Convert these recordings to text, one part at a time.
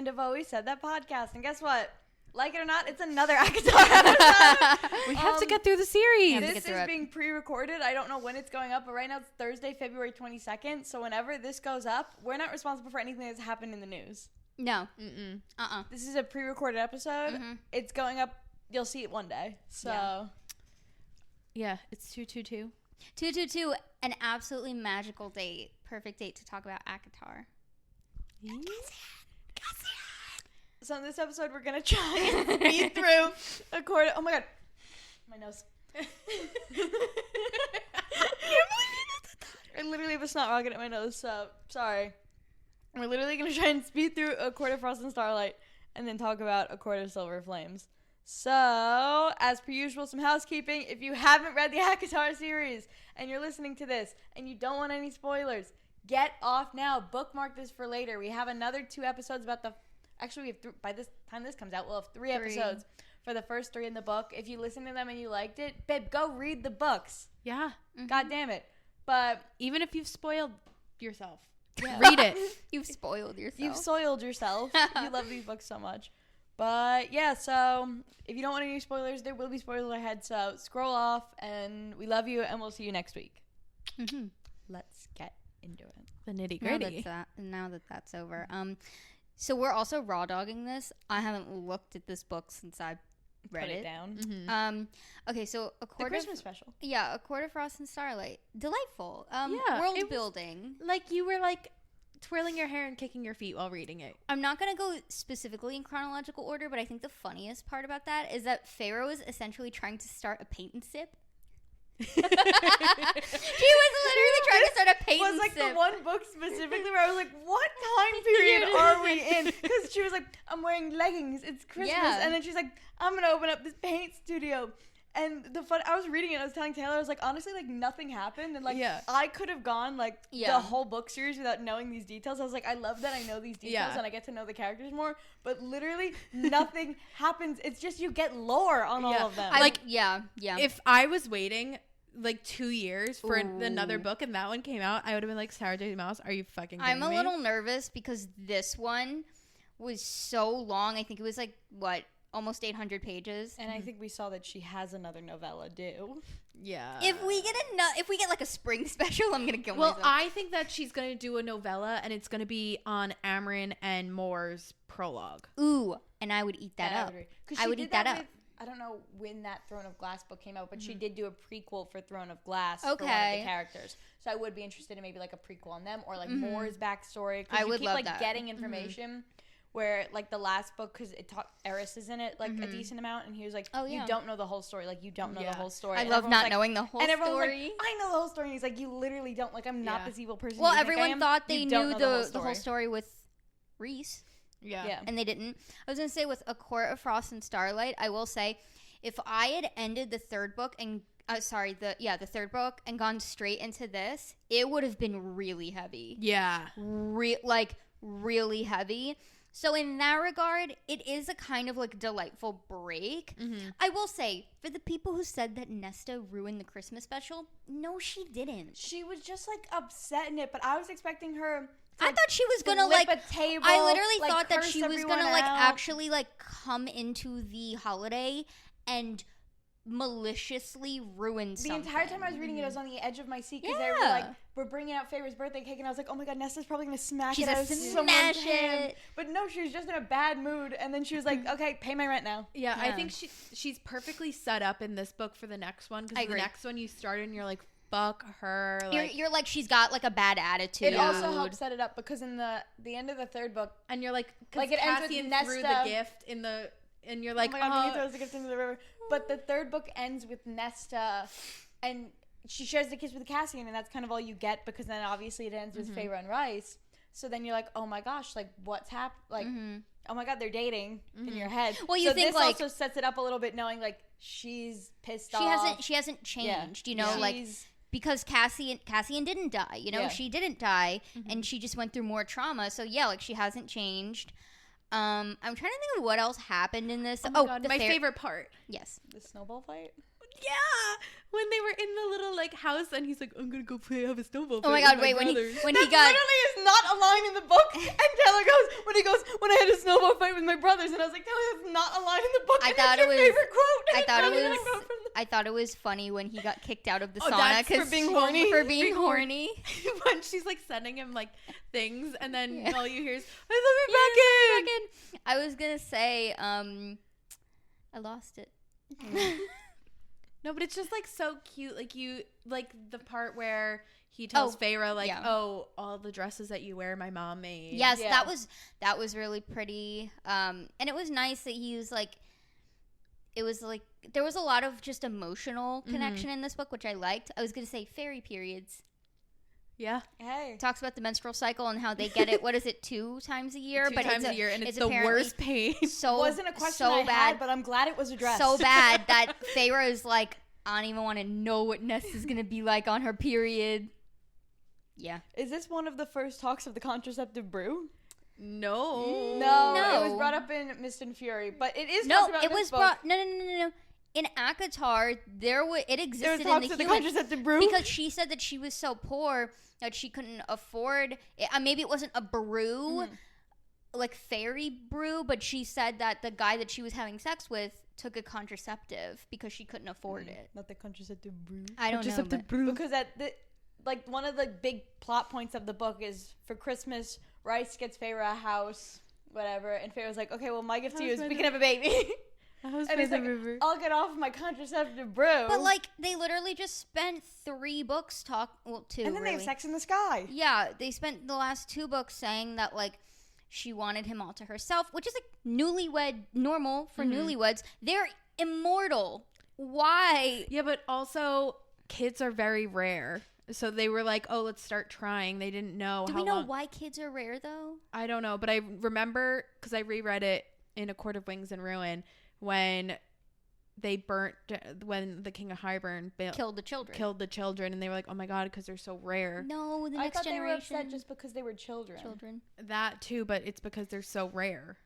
end of Always Said That podcast. And guess what? Like it or not, it's another ACOTAR episode. We have to get through the series. This is being pre-recorded. I don't know when it's going up, but right now it's Thursday, February 22nd. So whenever this goes up, we're not responsible for anything that's happened in the news. No. This is a pre-recorded episode. It's going up. You'll see it one day. So, yeah, it's 222. 222, an absolutely magical date. Perfect date to talk about ACOTAR. So in this episode, we're going to try and speed through a quarter. Oh my God. My nose. I literally have a snot rocket at my nose, so sorry. We're literally going to try and speed through A Court of Frost and Starlight and then talk about A Court of Silver Flames. So, as per usual, some housekeeping. If you haven't read the ACOTAR series and you're listening to this and you don't want any spoilers, get off now. Bookmark this for later. We have another 2 episodes about the... Actually, we have by this time this comes out, we'll have 3 episodes for the first 3 in the book. If you listen to them and you liked it, babe, go read the books. Yeah. God damn it. But even if you've spoiled yourself, read it. You've spoiled yourself. You've soiled yourself. You love these books so much. But yeah, so if you don't want any spoilers, there will be spoilers ahead. So scroll off, and we love you, and we'll see you next week. Let's get into it. The nitty gritty. Now that that's over. So we're also raw dogging this. I haven't looked at this book since I read it down. Okay, so the Christmas special. Yeah, A Court of Frost and Starlight. Delightful. Yeah, world building. Like you were like twirling your hair and kicking your feet while reading it. I'm not going to go specifically in chronological order, but I think the funniest part about that is that Pharaoh is essentially trying to start a paint and sip. She was literally trying to start a paint and sip. Was like the one book specifically where I was like, what time period are we in? Because she was like, I'm wearing leggings, it's Christmas. Yeah. And then she's like, I'm going to open up this paint studio. And I was reading it, I was telling Taylor, I was like, honestly, like, nothing happened. And, like, I could have gone, like, the whole book series without knowing these details. I was like, I love that I know these details and I get to know the characters more. But literally, nothing happens. It's just you get lore on all of them. If I was waiting, like, 2 years for another book and that one came out, I would have been like, Sarah J. Maas, are you fucking kidding me? I'm a little nervous because this one was so long. I think it was, like, almost 800 pages. And I think we saw that she has another novella due. Yeah. If we get like a spring special, I'm gonna kill myself. Well, I think that she's gonna do a novella, and it's gonna be on Amryn and Moore's prologue. Ooh, and I would eat that up. I would eat that up. I don't know when that Throne of Glass book came out, but she did do a prequel for Throne of Glass for one of the characters. So I would be interested in maybe like a prequel on them or like Moore's backstory. I would love like that. Getting information. Where, like, the last book, because it taught Eris is in it, like, a decent amount, and he was like, you don't know the whole story. Like, you don't know the whole story. I love not knowing the whole story. And everyone's like, I know the whole story. And he's like, you literally don't. Like, I'm not this evil person. Well, everyone thought they knew the whole story with Rhys. Yeah. And they didn't. I was going to say, with A Court of Frost and Starlight, I will say, if I had ended the third book and... the third book and gone straight into this, it would have been really heavy. Yeah. Really heavy. So in that regard, it is a kind of like delightful break. I will say, for the people who said that Nesta ruined the Christmas special, no, she didn't. She was just like upset in it, but I was expecting her I thought she was gonna like a table, I literally like, thought that she was gonna like out. actually like come into the holiday and maliciously ruin something. The entire time I was reading it, I was on the edge of my seat because they were like, we're bringing out Feyre's birthday cake, and I was like, oh my god, Nesta's probably gonna smash it out of someone's hand. But no, she was just in a bad mood, and then she was like, okay, pay my rent now. Yeah, I think she's perfectly set up in this book for the next one, because the next one you start and you're like, fuck her. Like, you're like, she's got like a bad attitude. It also helps set it up because in the end of the third book, and you're like it ends with Nesta threw the gift in the. And you're like, oh my god, he throws the gift into the river. But the third book ends with Nesta, and she shares the kiss with Cassian, and that's kind of all you get, because then obviously it ends with Feyre and Rhys. So then you're like, oh my gosh, like what's happened? Like, oh my god, they're dating in your head. Well, you think this like also sets it up a little bit, knowing like she's pissed off. She hasn't changed, you know, like. Because Cassian didn't die, you know, she didn't die, and she just went through more trauma. So yeah, like she hasn't changed. I'm trying to think of what else happened in this. Oh my god, my favorite part. Yes. The snowball fight? Yeah, when they were in the little like house, and he's like, "I'm gonna go play, have a snowball." Oh my fight god, with wait, my when brothers." he That got literally is not a line in the book. And Taylor goes, when I had a snowball fight with my brothers, and I was like, Taylor, that's not a line in the book. I and thought that's it your was- favorite quote. I thought it Not even was a quote from I thought it was funny when he got kicked out of the Oh, sauna that's because for being horny? For being horny. When she's like sending him like things, and then Yeah. all you hear is, "I love you back in." I was gonna say, I lost it. No, but it's just like so cute. Like you like the part where he tells Feyre like, yeah. "Oh, all the dresses that you wear, my mom made." Yes, Yeah. that was really pretty. And it was nice that he was like, it was like there was a lot of just emotional connection in this book, which I liked. I was gonna say fairy periods. Yeah. Hey. Talks about the menstrual cycle and how they get it. What is it, 2 times a year? Two times a year, and it's the apparently worst pain. So It wasn't a question so I bad, had, but I'm glad it was addressed. so bad that Feyre is like, I don't even want to know what Nesta's gonna be like on her period. Yeah. Is this one of the first talks of the contraceptive brew? No. No, it was brought up in Mist and Fury, but it is No, talked about it in this was book. brought. No. In ACOTAR, it There was existed in talks the of the human contraceptive brew because she said that she was so poor that she couldn't afford. Maybe it wasn't a brew, like fairy brew, but she said that the guy that she was having sex with took a contraceptive because she couldn't afford it. Not the contraceptive brew. I don't know. But Because at the like one of the big plot points of the book is for Christmas, Rice gets Feyre a house, whatever, and Feyre's like, okay, well my gift to you is we can have a baby. And he's like, I'll get off my contraceptive brew. But like they literally just spent 3 books 2. and then they have really. sex in the sky. Yeah, they spent the last 2 books saying that like she wanted him all to herself, which is like newlywed normal for newlyweds. They're immortal. Why? Yeah, but also kids are very rare. So they were like, "Oh, let's start trying." They didn't know Do how we know long. why kids are rare though? I don't know, but I remember because I reread it in A Court of Wings and Ruin when they when the King of Highburn Killed the children. killed the children, and they were like, "Oh my god," because they're so rare. No, the I next thought they were generation. upset just because they were children. That too, but it's because they're so rare.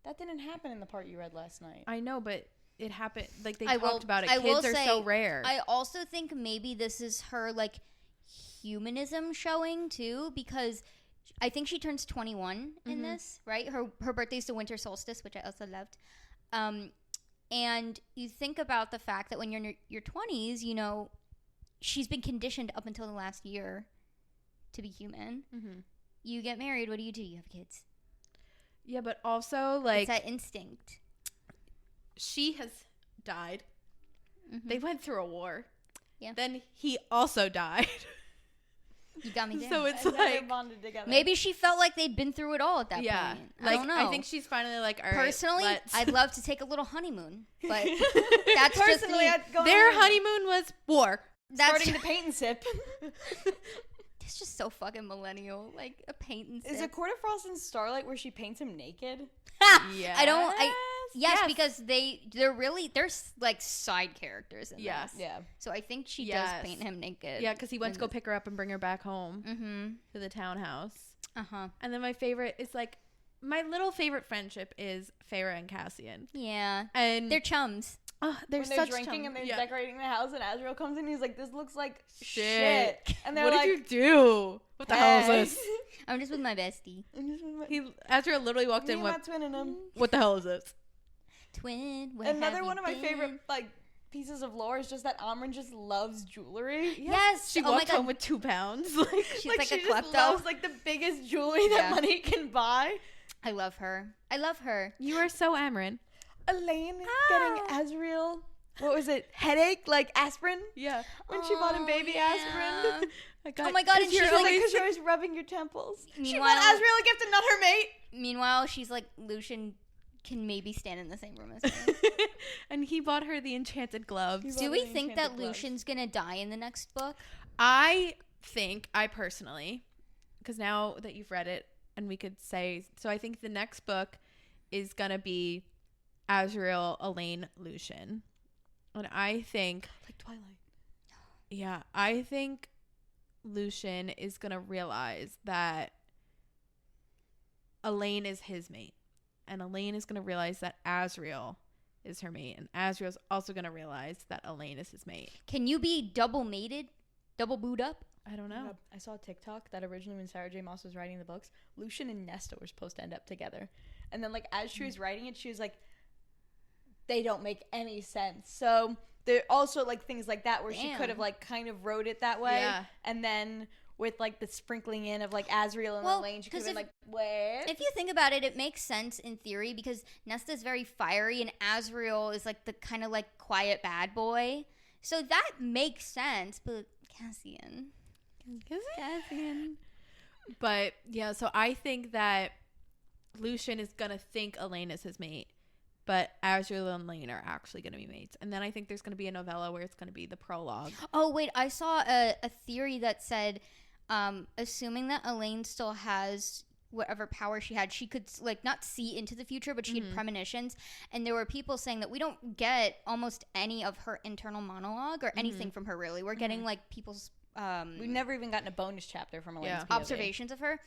That didn't happen in the part you read last night. I know, but it happened. Like they I talked will- about it. I will Kids are say, so rare. I also think maybe this is her like humanism showing too, because I think she turns 21 in this, right? Her birthday's the winter solstice, which I also loved. And you think about the fact that when you're in your 20s, you know, she's been conditioned up until the last year to be human. You get married, what do? You have kids. Yeah, but also like It's that instinct. she has died. They went through a war. Yeah. Then he also died. You got me there. So it's And then they like bonded together. Maybe she felt like they'd been through it all at that point. I like don't know. I think she's finally like, all right. Personally, let's- I'd love to take a little honeymoon, but that's just Personally, me. I'd go their on honeymoon was war. That's starting to paint and sip. it's just so fucking millennial, like a paint and Is sip. it Court of Frost and Starlight where she paints him naked? Yeah. I don't. Yes, Yes. because they're like side characters in Yes. this. Yeah. So I think she Yes. does paint him naked. Yeah, because he went to go pick her up and bring her back home to the townhouse. And then my favorite is like my little favorite friendship is Feyre and Cassian. Yeah. And They're chums. they're When they're such drinking chums. and they're Yeah. decorating the house, and Azrael comes in, and he's like, "This looks like Shit. shit." And they're What like, did you do? What the hell "Hey." is this? I'm just with my bestie. Azrael literally walked Me in and and my went, twin and him. what the hell is this? Twin. Where Another have one you of my been? favorite like pieces of lore is just that Amryn just loves jewelry. Yes. She oh my walked god. home with 2 pounds. She's like she a just klepto. loves like the biggest jewelry that Yeah. money can buy. I love her. I love her. You are so Amryn. Elaine getting Azrael. What was it? Headache, like aspirin. Yeah. When she bought him baby yeah. aspirin. Oh my god, and she's like, Because you're always rubbing your temples. She Meanwhile- bought Azrael a gift and not her mate. meanwhile, she's like, Lucian can maybe stand in the same room as me. And he bought her the enchanted gloves. Do we think that Lucian's gonna die in the next book? I personally, because now that you've read it, and we could say, so I think the next book is gonna be Azrael, Elaine, Lucian. And I think, like Twilight. yeah, I think Lucian is gonna realize that Elaine is his mate. And Elaine is gonna realize that Azrael is her mate, and Azriel's also gonna realize that Elaine is his mate. Can you be double mated, double booed up? I don't know. I saw a TikTok that originally when Sarah J. Maas was writing the books, Lucian and Nesta were supposed to end up together. And then, like, as she was writing it, she was like, they don't make any sense. So there are also, like, things like that where she could have, like, kind of wrote it that way. Yeah. And then with, like, the sprinkling in of, like, Azriel and Elaine, she could have been like, what? If you think about it, it makes sense in theory because Nesta's very fiery and Azriel is, like, the kind of, like, quiet bad boy. So that makes sense, but Cassian. But yeah, so I think that Lucian is gonna think Elaine is his mate, but Azriel and Elaine are actually gonna be mates. And then I think there's gonna be a novella where it's gonna be the prologue. Oh wait, I saw a theory that said, assuming that Elaine still has whatever power she had, she could like not see into the future, but she had premonitions. And there were people saying that we don't get almost any of her internal monologue or anything from her. Really, we're getting like people's. We've never even gotten a bonus chapter from Elaine's POV. Observations of her.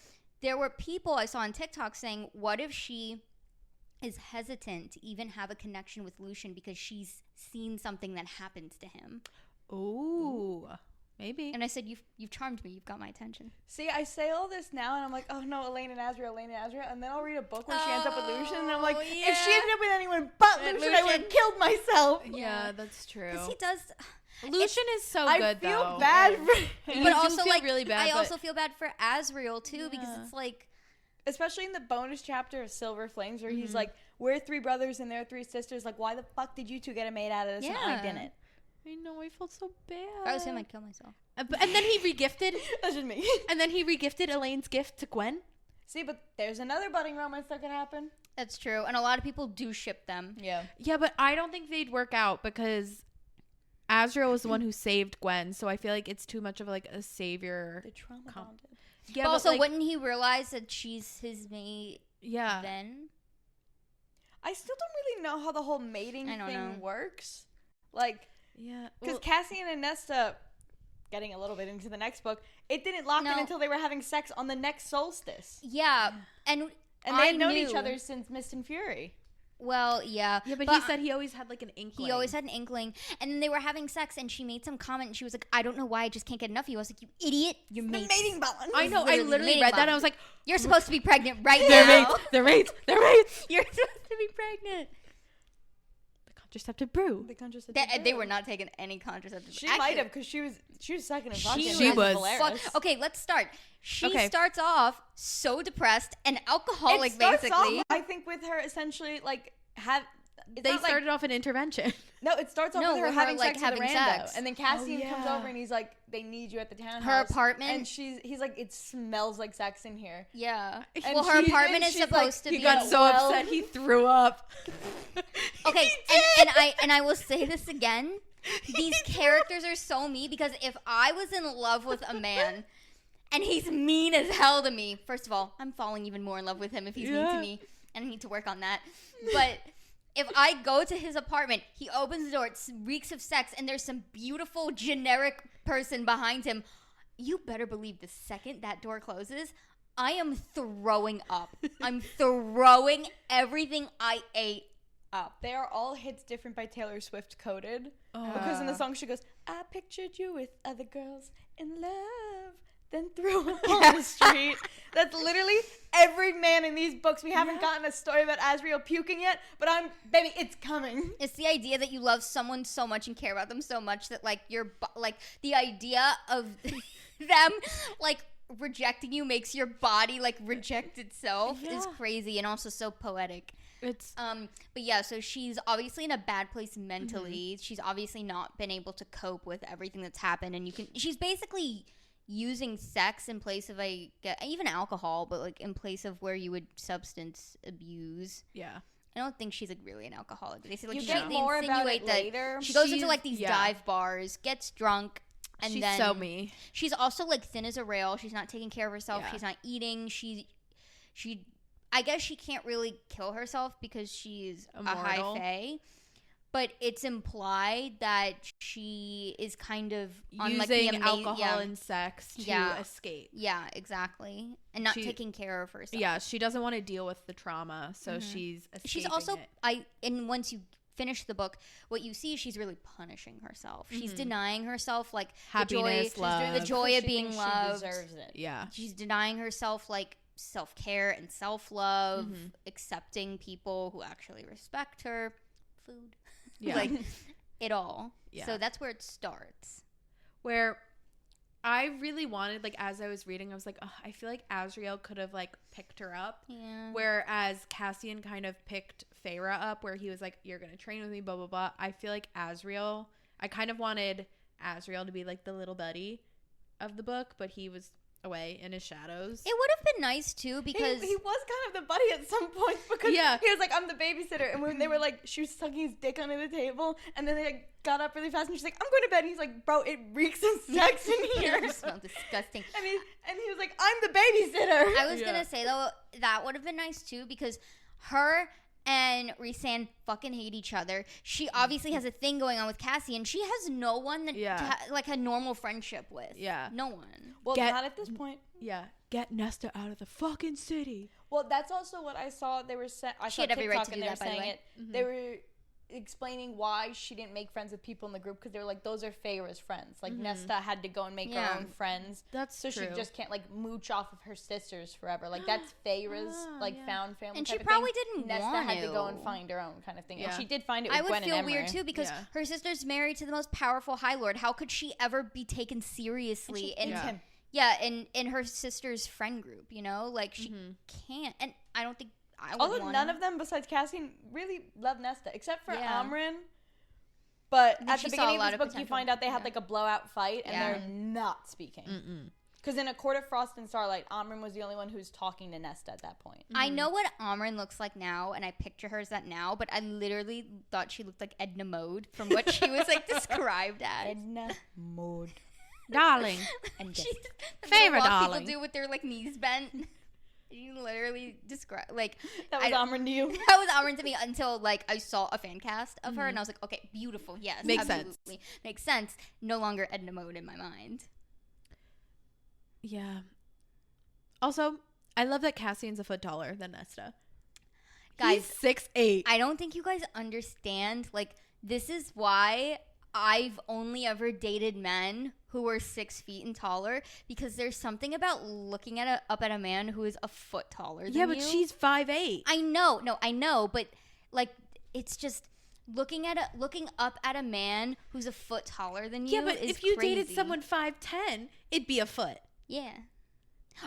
There were people I saw on TikTok saying, what if she is hesitant to even have a connection with Lucian because she's seen something that happens to him? Ooh, maybe. And I said, you've charmed me. You've got my attention. See, I say all this now, and I'm like, oh no, Elaine and Azriel, and then I'll read a book where she ends up with Lucian, and I'm like, if she ended up with anyone but Lucian, I would have killed myself. Yeah, that's true. Because he does... Lucian is so good, though. I feel bad for him. But also, feel like, really bad, I also feel bad for Azriel, too, because it's like... Especially in the bonus chapter of Silver Flames, where he's like, we're 3 brothers and they're 3 sisters. Like, why the fuck did you 2 get a maid out of this and I didn't? I know, I felt so bad. If I was him, I'd kill myself. And then he regifted... That's just me. And then he regifted Elaine's gift to Gwen. See, but there's another budding romance that could happen. That's true. And a lot of people do ship them. Yeah. Yeah, but I don't think they'd work out because... Azriel was the one who saved Gwen, so I feel like it's too much of like a savior. The trauma bonded. Yeah, but also, like, wouldn't he realize that she's his mate? Yeah. Then I still don't really know how the whole mating thing works. Like, yeah, because Cassian and Nesta, getting a little bit into the next book, it didn't lock in until they were having sex on the next solstice. Yeah, and they had known each other since Mist and Fury. Well, yeah. Yeah, but he said he always had like an inkling. He always had an inkling. And then they were having sex and she made some comment and she was like, I don't know why I just can't get enough of you. I was like, you idiot. You're the mating bond. I know. I literally read that and I was like, you're supposed to be pregnant right now. They're mates. You're supposed to be pregnant. The contraceptive brew. They were not taking any contraceptive. She might have because she was sucking and fucking. She was. Okay, let's start. She starts off so depressed and alcoholic, basically. Off, I think with her essentially like they started off an intervention. No, it starts off with her having like, sex with a rando, and then Cassian comes over and he's like, "They need you at the townhouse." Her apartment, and he's like, "It smells like sex in here." Yeah. And well, her apartment is supposed to be. He got so upset he threw up. Okay, and I will say this again. These characters are so mean because if I was in love with a man and he's mean as hell to me, first of all, I'm falling even more in love with him if he's mean to me, and I need to work on that. But if I go to his apartment, he opens the door, it reeks of sex, and there's some beautiful generic person behind him, you better believe the second that door closes, I am throwing up. I'm throwing everything I ate up. They are all hits different by Taylor Swift coded. Because in the song she goes, I pictured you with other girls in love, then threw up on the street. That's literally every man in these books. We haven't gotten a story about Azriel puking yet, but baby, it's coming. It's the idea that you love someone so much and care about them so much that like like the idea of them like rejecting you makes your body like reject itself is crazy and also so poetic. It's but yeah, so she's obviously in a bad place mentally. She's obviously not been able to cope with everything that's happened, and she's basically using sex in place of even alcohol, but like in place of where you would substance abuse. Yeah. I don't think she's like really an alcoholic. They say like you get more about it later. She goes into like these dive bars, gets drunk, and she's then so me. She's also like thin as a rail. She's not taking care of herself. Yeah. She's not eating. She I guess she can't really kill herself because she's immortal. A high fae. But it's implied that she is kind of on like the alcohol and sex to escape. Yeah, exactly. And not taking care of herself. Yeah, she doesn't want to deal with the trauma, so she's escaping She's also it. and once you finish the book, what you see is she's really punishing herself. She's denying herself like Happiness, love. the joy of She being thinks loved. She deserves it. Yeah. She's denying herself like self-care and self-love, accepting people who actually respect her, food, Yeah. like it all. Yeah. So that's where it starts. Where I really wanted, like, as I was reading, I was like, oh, I feel like Asriel could have, like, picked her up. Yeah. Whereas Cassian kind of picked Feyre up, where he was like, you're going to train with me, blah, blah, blah. I feel like Asriel, I kind of wanted Asriel to be, like, the little buddy of the book, but he was away in his shadows. It would have been nice too because he was kind of the buddy at some point because he was like, I'm the babysitter, and when they were like, she was sucking his dick under the table, and then they like got up really fast, and she's like, I'm going to bed, and he's like, bro, it reeks of sex in here. it smells disgusting. and he was like, I'm the babysitter. I was gonna say though that would have been nice too because her and Rhysand fucking hate each other. She obviously has a thing going on with Cassie, and she has no one that like a normal friendship with. Yeah. No one. Well, not at this point. Yeah. Get Nesta out of the fucking city. Well, that's also what I saw. They were I saw had every right TikTok to and do they were that, by the saying way. it. They were explaining why she didn't make friends with people in the group because they were like, those are Feyre's friends. Like Nesta had to go and make her own friends. That's so true. she just can't like mooch off of her sisters forever. Like that's Feyre's found family. And type she of probably thing. didn't Nesta want had to go to. and find her own kind of thing. Yeah. And she did find it with I would Gwen feel and weird Emery. too because her sister's married to the most powerful High Lord. How could she ever be taken seriously? And him. Yeah, in her sister's friend group, you know, like she can't. And I don't think I would Although want none to. of them besides Cassian really love Nesta except for Yeah. Amryn. But think at she the saw a beginning lot of of this book, you potential. find out they had like a blowout fight, and Yeah. they're not speaking. Because in A Court of Frost and Starlight, Amryn was the only one who's talking to Nesta at that point. I know what Amryn looks like now, and I picture her as that now, but I literally thought she looked like Edna Mode from what she was like described as. Edna Mode. Darling. And She's the Favorite walk darling. people do with their like knees bent. You literally describe like That was Amryn to you. that was Amryn to me until like I saw a fan cast of her and I was like, okay, beautiful, yes, Makes sense. absolutely. Makes sense. No longer Edna Mode in my mind. Yeah. Also, I love that Cassian's a foot taller than Nesta. Guys, He's 6'8". I don't think you guys understand. Like, this is why I've only ever dated men who were 6 feet and taller because there's something about looking up at a man who is a foot taller than you. Yeah, but she's 5'8". I know, but like it's just looking up at a man who's a foot taller than you. Yeah, but is if you crazy. dated someone 5'10", it'd be a foot. Yeah.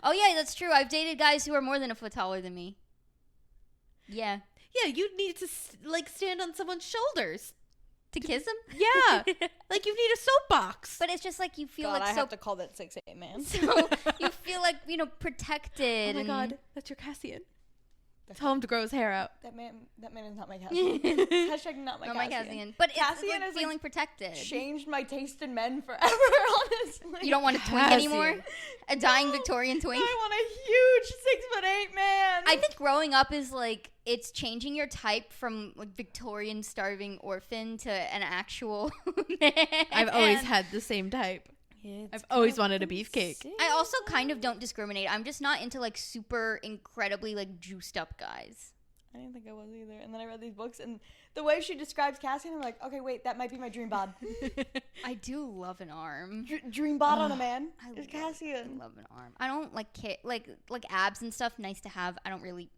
Oh yeah, that's true. I've dated guys who are more than a foot taller than me. Yeah. Yeah, you'd need to like stand on someone's shoulders. To kiss him? Yeah, like you need a soapbox. But it's just like you feel God, like I so have to call that 6'8" man. so you feel like, you know, protected. Oh my and God, that's your Cassian. Tell him to grow his hair out. That man is not my Cassian. Hashtag not my Not Cassian. my Cassian. But Cassian it's like is, feeling like, protected. Changed my taste in men forever, honestly. You don't want a twink Cassian. anymore? A dying Victorian twink? I want a huge 6'8" man. I think growing up is like it's changing your type from like Victorian starving orphan to an actual man. I've always had the same type. I've always wanted a beefcake. I also kind of don't discriminate. I'm just not into like super incredibly like juiced up guys. I didn't think I was either. And then I read these books, and the way she describes Cassian, I'm like, okay, wait, that might be my dream bod. I do love an arm. Dream bod on a man I is love, Cassian. I love an arm. I don't like like abs and stuff. Nice to have. I don't really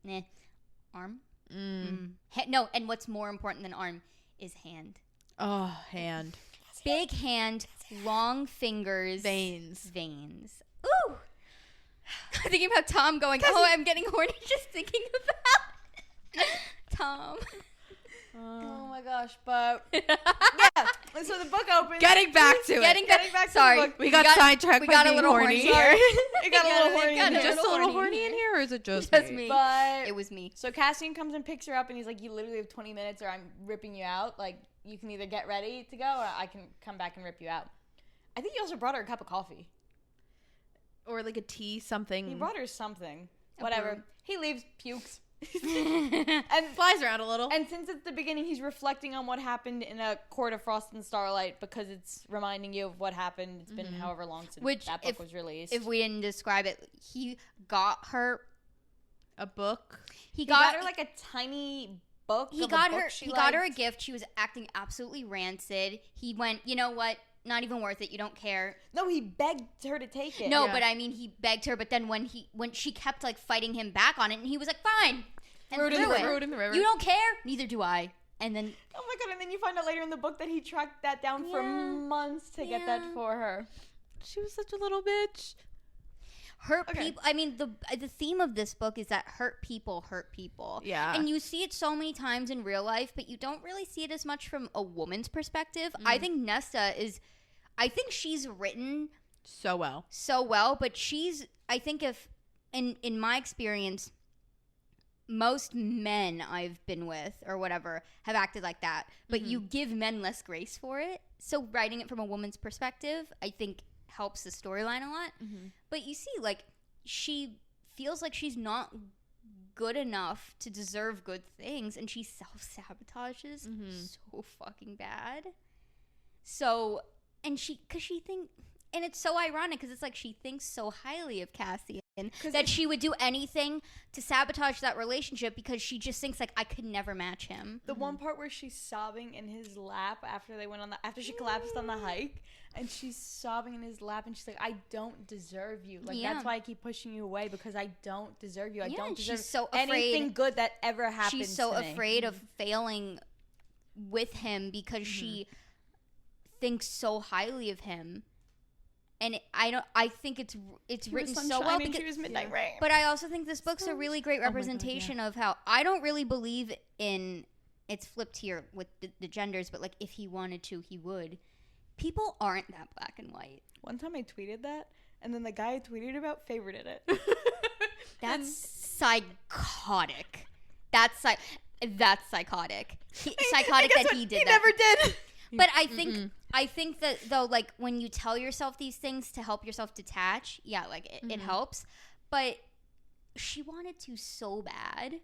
arm. No, and what's more important than arm is hand. Oh, hand. Big hand, long fingers, Veins. Ooh. Thinking about Tom going, oh, I'm getting horny just thinking about Tom. Oh my gosh, but yeah. And so the book opens. Getting back to it. Getting back Sorry. to the book. We got sidetracked we by got a being little horny. horny. Sorry. It got a little horny. got in a here. Just a little horny horny in here, or is it just Just me? me. But It was me. so Cassian comes and picks her up, and he's like, "You literally have 20 minutes, or I'm ripping you out. Like, you can either get ready to go, or I can come back and rip you out." I think he also brought her a cup of coffee. Or like a tea, something. He brought her something. Whatever. brew. He leaves, pukes, and Flies around a little. And since it's the beginning, he's reflecting on what happened in A Court of Frost and Starlight because it's reminding you of what happened. It's been however long since that book was released. If we didn't describe it, he got her. A book. He got got her like a tiny book. He of got a book her. she He got her a liked. gift. She was acting absolutely rancid. He went, you know what? Not even worth it. You don't care. No, he begged her to take it. No, Yeah. but I mean, he begged her. But then when she kept like fighting him back on it, and he was like, fine, and Threw it in the river. You don't care. Neither do I. And then Oh my god! And then you find out later in the book that he tracked that down for Yeah. months to get that Yeah. for her. She was such a little bitch. hurt Okay. people. I mean, the theme of this book is that hurt people hurt people. Yeah. And you see it so many times in real life, but you don't really see it as much from a woman's perspective. I think Nesta is. I think she's written So well. so well, but I think if in my experience, most men I've been with or whatever have acted like that, but you give men less grace for it. So writing it from a woman's perspective, I think helps the storyline a lot. But you see, like, she feels like she's not good enough to deserve good things, and she self-sabotages so fucking bad. So, and and it's so ironic because it's like she thinks so highly of Cassian that she would do anything to sabotage that relationship because she just thinks like I could never match him. The one part where she's sobbing in his lap after they went on after she collapsed on the hike, and she's sobbing in his lap, and she's like, "I don't deserve you. Like Yeah. that's why I keep pushing you away because I don't deserve you. I Yeah, don't and deserve she's so anything afraid- good that ever happens." She's so to me. afraid of failing with him because she thinks so highly of him. And I think it's written so well because she was midnight rain. but I also think this book's a really great my God, representation of how I don't really believe in it's flipped here with the genders, but like if he wanted to, he would. People aren't that black and white. One time I tweeted that, and then the guy I tweeted about favorited it. That's psychotic. That's psychotic. Psychotic that he did He that. never did. But I think that though, like when you tell yourself these things to help yourself detach, yeah, like it helps. But she wanted to so bad.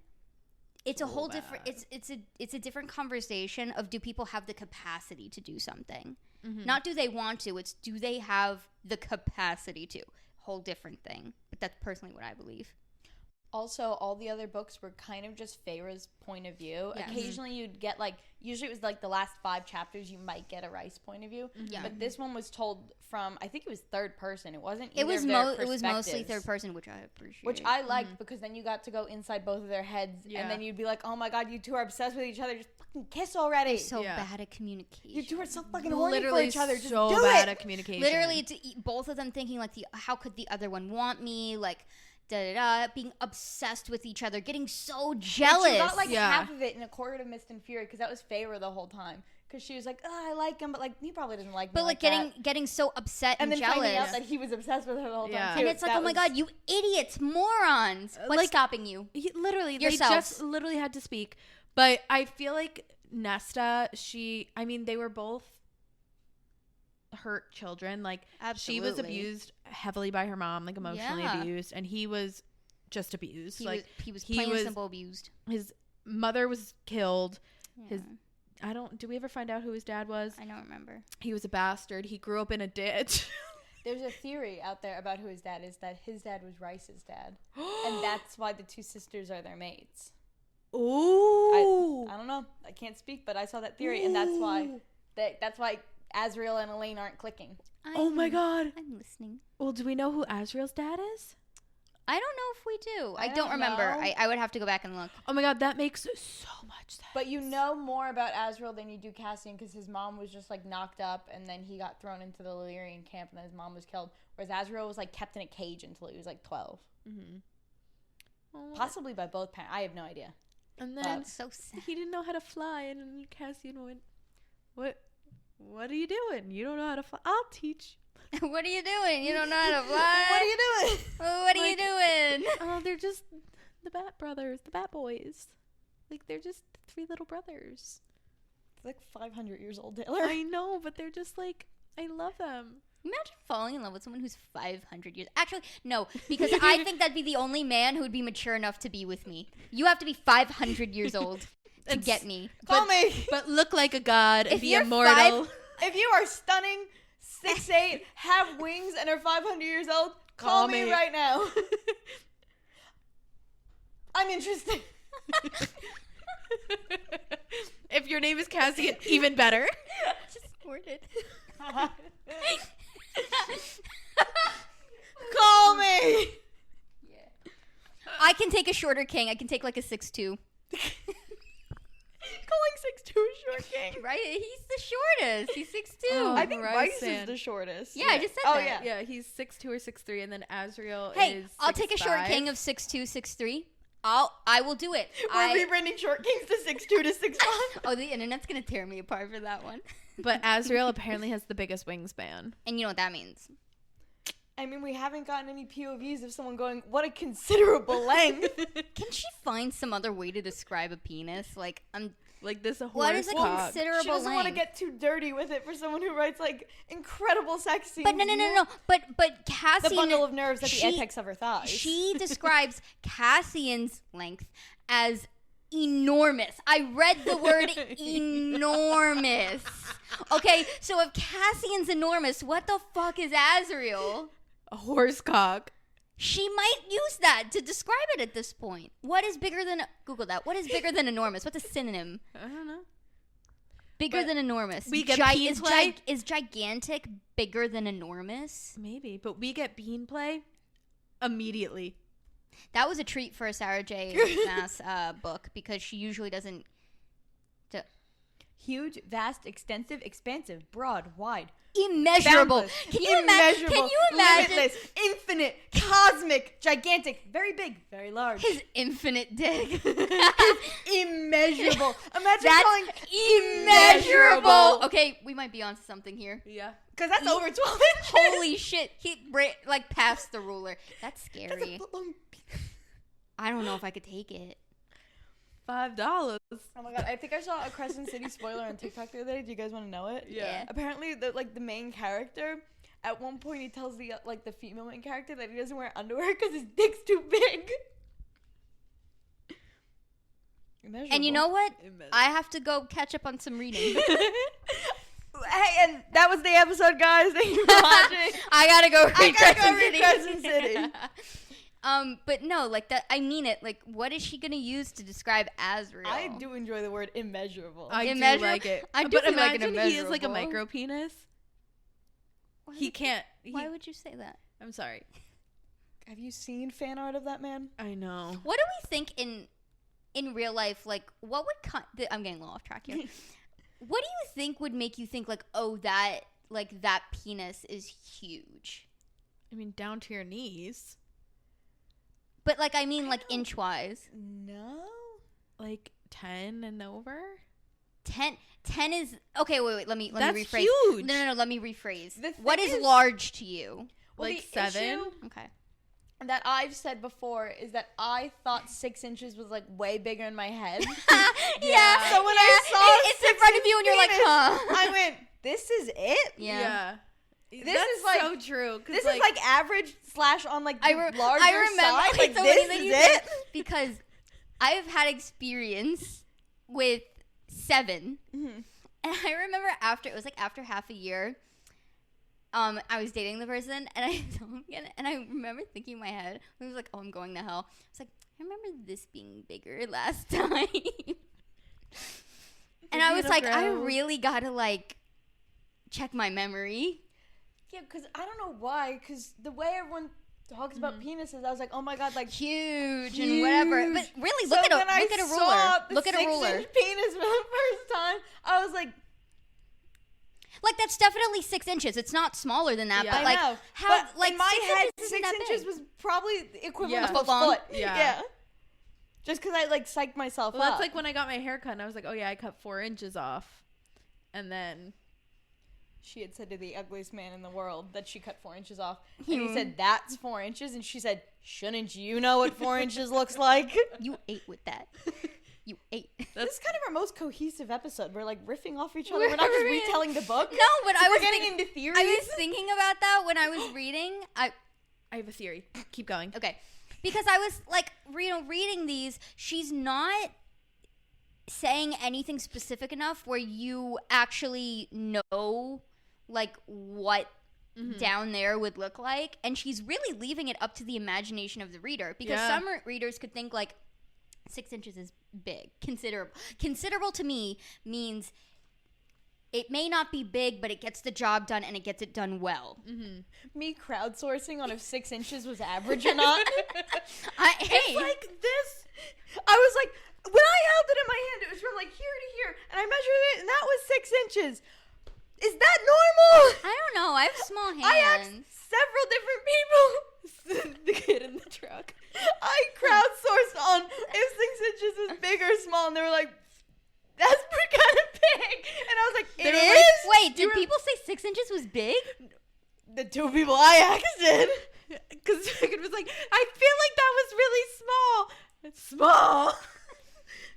It's a whole different. It's a different conversation of do people have the capacity to do something? Not do they want to. It's do they have the capacity to? Whole different thing. But that's personally what I believe. Also, all the other books were kind of just Feyre's point of view. Yeah. Occasionally, you'd get usually it was like the last 5 chapters, you might get a Rice point of view. Yeah. But this one was told from, I think it was third person. It wasn't. It was it it was mostly third person, which I appreciate. Which I liked because then you got to go inside both of their heads, Yeah. and then you'd be like, "Oh my god, you two are obsessed with each other. Just fucking kiss already." so Yeah. bad at communication. You two are so fucking horny for Literally each other. Just so do bad it. at communication. Literally, both of them thinking like how could the other one want me? Like, being obsessed with each other, getting so jealous. You got like Yeah. half of it in A Court of Mist and Fury because that was Feyre the whole time. Because she was like, "Oh, I like him, but like he probably doesn't like me." but like that." getting so upset and, and then jealous. finding out that he was obsessed with her the whole time. Yeah. Too. And it's like, That oh my was- god, you idiots, morons! What's like- stopping you? Literally, they Yourselves. just literally had to speak. But I feel like Nesta, they were both hurt children. Like, she was Absolutely. abused heavily by her mom, like emotionally Yeah. abused, and he was just abused. He like, was plain and simple abused. his mother was killed. Yeah. Do we ever find out who his dad was? I don't remember. He was a bastard. He grew up in a ditch. There's a theory out there about who his dad is, that his dad was Rice's dad, and that's why the 2 sisters are their mates. Ooh. I don't know. I can't speak, but I saw that theory, and that's why Azriel and Elaine aren't clicking. Oh my god. I'm listening. Well, do we know who Azriel's dad is? I don't know if we do. I I don't don't remember. know. I would have to go back and look. Oh my god, that makes so much sense. But you know more about Azriel than you do Cassian because his mom was just like knocked up, and then he got thrown into the Illyrian camp, and then his mom was killed. Whereas Azriel was like kept in a cage until he was like 12, possibly by both parents. I have no idea. And then That's so sad. he didn't know how to fly, and then Cassian went, What are you doing? You don't know how to fly? I'll teach you. What are you doing? You don't know how to fly? What are you doing? What are you doing? Oh, they're just the Bat Brothers, the Bat Boys. Like, they're just 3 little brothers. It's like 500 years old, Taylor. I know, but they're just like, I love them. Imagine falling in love with someone who's 500 years. Actually, no, because I think that'd be the only man who would be mature enough to be with me. You have to be 500 years old to get me. Call me. But look like a god and If be you're immortal. If you are stunning, 6'8", have wings, and are 500 years old, call me right now. I'm interested. If your name is Cassian, even better. Just squirted. Call me. Yeah. I can take a shorter king. I can take like a 6'2". Calling 6'2" a short king. Right? He's the shortest. He's 6'2". Oh, I think Bryce Bryson. is the shortest. Yeah, I just said Oh, that. yeah. Yeah, he's 6'2" or 6'3", and then Azriel Hey, is I'll take a short 6'5". king of 6'2", 6'3". I will do it. We're rebranding short kings to 6'2" to 6'5". Oh, the internet's gonna tear me apart for that one. But Azriel apparently has the biggest wingspan. And you know what that means. I mean, we haven't gotten any POVs of someone going, what a considerable length. Can she find some other way to describe a penis? Like, Like this horse what is a cock. considerable She doesn't want to length? get too dirty with it for someone who writes, like, incredible sex scenes. But no. But Cassian, The bundle of nerves at the she- apex of her thighs. she describes Cassian's length as enormous. I read the word enormous. Okay, so if Cassian's enormous, what the fuck is Azriel? A horse cock. She might use that to describe it at this point. What is bigger than... Google that. What is bigger than enormous? What's a synonym? I don't know. Bigger But than enormous. we get peen play? Is gigantic bigger than enormous? Maybe, but we get bean play immediately. That was a treat for a Sarah J. Maas book because she usually doesn't... Huge, vast, extensive, expansive, broad, wide. Immeasurable. Boundless, Can you imagine? limitless, infinite, cosmic, gigantic, very big, very large. His infinite dick? Immeasurable. Imagine That's calling immeasurable. Okay, we might be onto something here. Yeah. because that's over 12 inches. Holy shit. He like passed the ruler. That's That's a scary. foot-long I don't know if I could take it. $5. Oh my god, I think I saw a Crescent City spoiler on TikTok the other day. Do you guys want to know it? Yeah. Apparently, the main character, at one point he tells the female main character that he doesn't wear underwear because his dick's too big. And you know what? Immeasurable. I have to go catch up on some reading. Hey, and that was the episode, guys. Thank you for watching. I gotta go read gotta go Crescent read City. Crescent City. But no, like that. I mean it. Like, what is she gonna use to describe Azriel? I do enjoy the word immeasurable. I do Immeasur- like it. I do But feel like an imagine he is like a immeasurable. micro penis. Why He would- can't. Why would you say that? I'm sorry. Have you seen fan art of that man? I know. What do we think in real life? Like, what would I'm getting a little off track here. What do you think would make you think like, oh, that penis is huge? I mean, down to your knees. But like, I mean, like inch-wise. No. Like 10 and over. 10 is okay. Wait. Let me That's rephrase. huge. No. Let me rephrase. The What thing is is- large to you? Well, Like the 7. issue Okay. that I've said before is that I thought 6 inches was like way bigger in my head. Yeah. So when I saw it's in front of you, and you're like, penis, huh? I went, "This is it." Yeah. This This is like- so true. 'Cause This is like average / on like the larger I remember side. Like it's so funny this that is you said- it. because I've had experience with 7, Mhm. and I remember after half a year, I was dating the person, and I told him again, and I remember thinking in my head, I was like, oh, I'm going to hell. I was like, I remember this being bigger last time. And I was like, I really gotta like check my memory. Yeah, because I don't know why. Because the way everyone talks about penises, I was like, oh my god, like Huge and whatever. But really, look at a ruler. Look at a ruler. 6-inch penis for the first time. I was like, Like, that's definitely 6 inches. It's not smaller than that. Yeah. But I like, know. how? But Like in my 6 head, inches 6 isn't that inches big. was probably the equivalent Yeah. of a Foot long? foot. Yeah. Just because I like psyched myself Well, up. that's like when I got my hair cut, and I was like, oh yeah, I cut 4 inches off. And then she had said to the ugliest man in the world that she cut 4 inches off. And he said, that's 4 inches. And she said, shouldn't you know what 4 inches looks like? You ate with that. You ate. This is kind of our most cohesive episode. We're like riffing off each other. We're not just retelling the book. No, but I We're was getting think- into theories. I was thinking about that when I was reading. I have a theory. Keep going. Okay. Because I was like, reading these, she's not saying anything specific enough where you actually know like what down there would look like, and she's really leaving it up to the imagination of the reader, because some readers could think like 6 inches is big. Considerable to me means it may not be big, but it gets the job done and it gets it done well. Me crowdsourcing on if 6 inches was average or not. Hey, Like this. I was like, when I held it in my hand, it was from like here to here, and I measured it, and that was 6 inches. Is that normal? I don't know. I have small hands. I asked several different people. The kid in the truck. I crowdsourced on if 6 inches was big or small, and they were like, that's kind of big. And I was like, it is? Wait, did people say 6 inches was big? The 2 people I asked did. Because Megan was like, I feel like that was really small. It's small.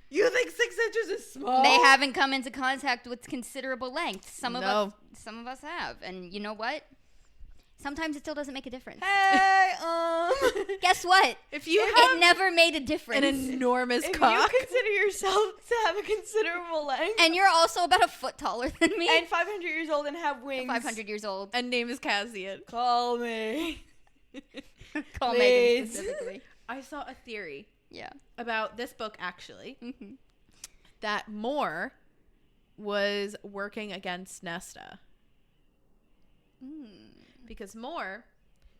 You think 6 inches is small? They haven't come into contact with considerable length. Some of No. us have. And you know what? Sometimes it still doesn't make a difference. Hey, Guess what? If you It have never made a difference. an enormous if cock, you consider yourself to have a considerable length And you're also about a foot taller than me. and 500 years old and have wings, 500 years old. and name is Cassian. call me. Call Megan Please. specifically. I saw a theory Yeah. about this book, actually, Mm-hmm. that Moore was working against Nesta. Because Moore,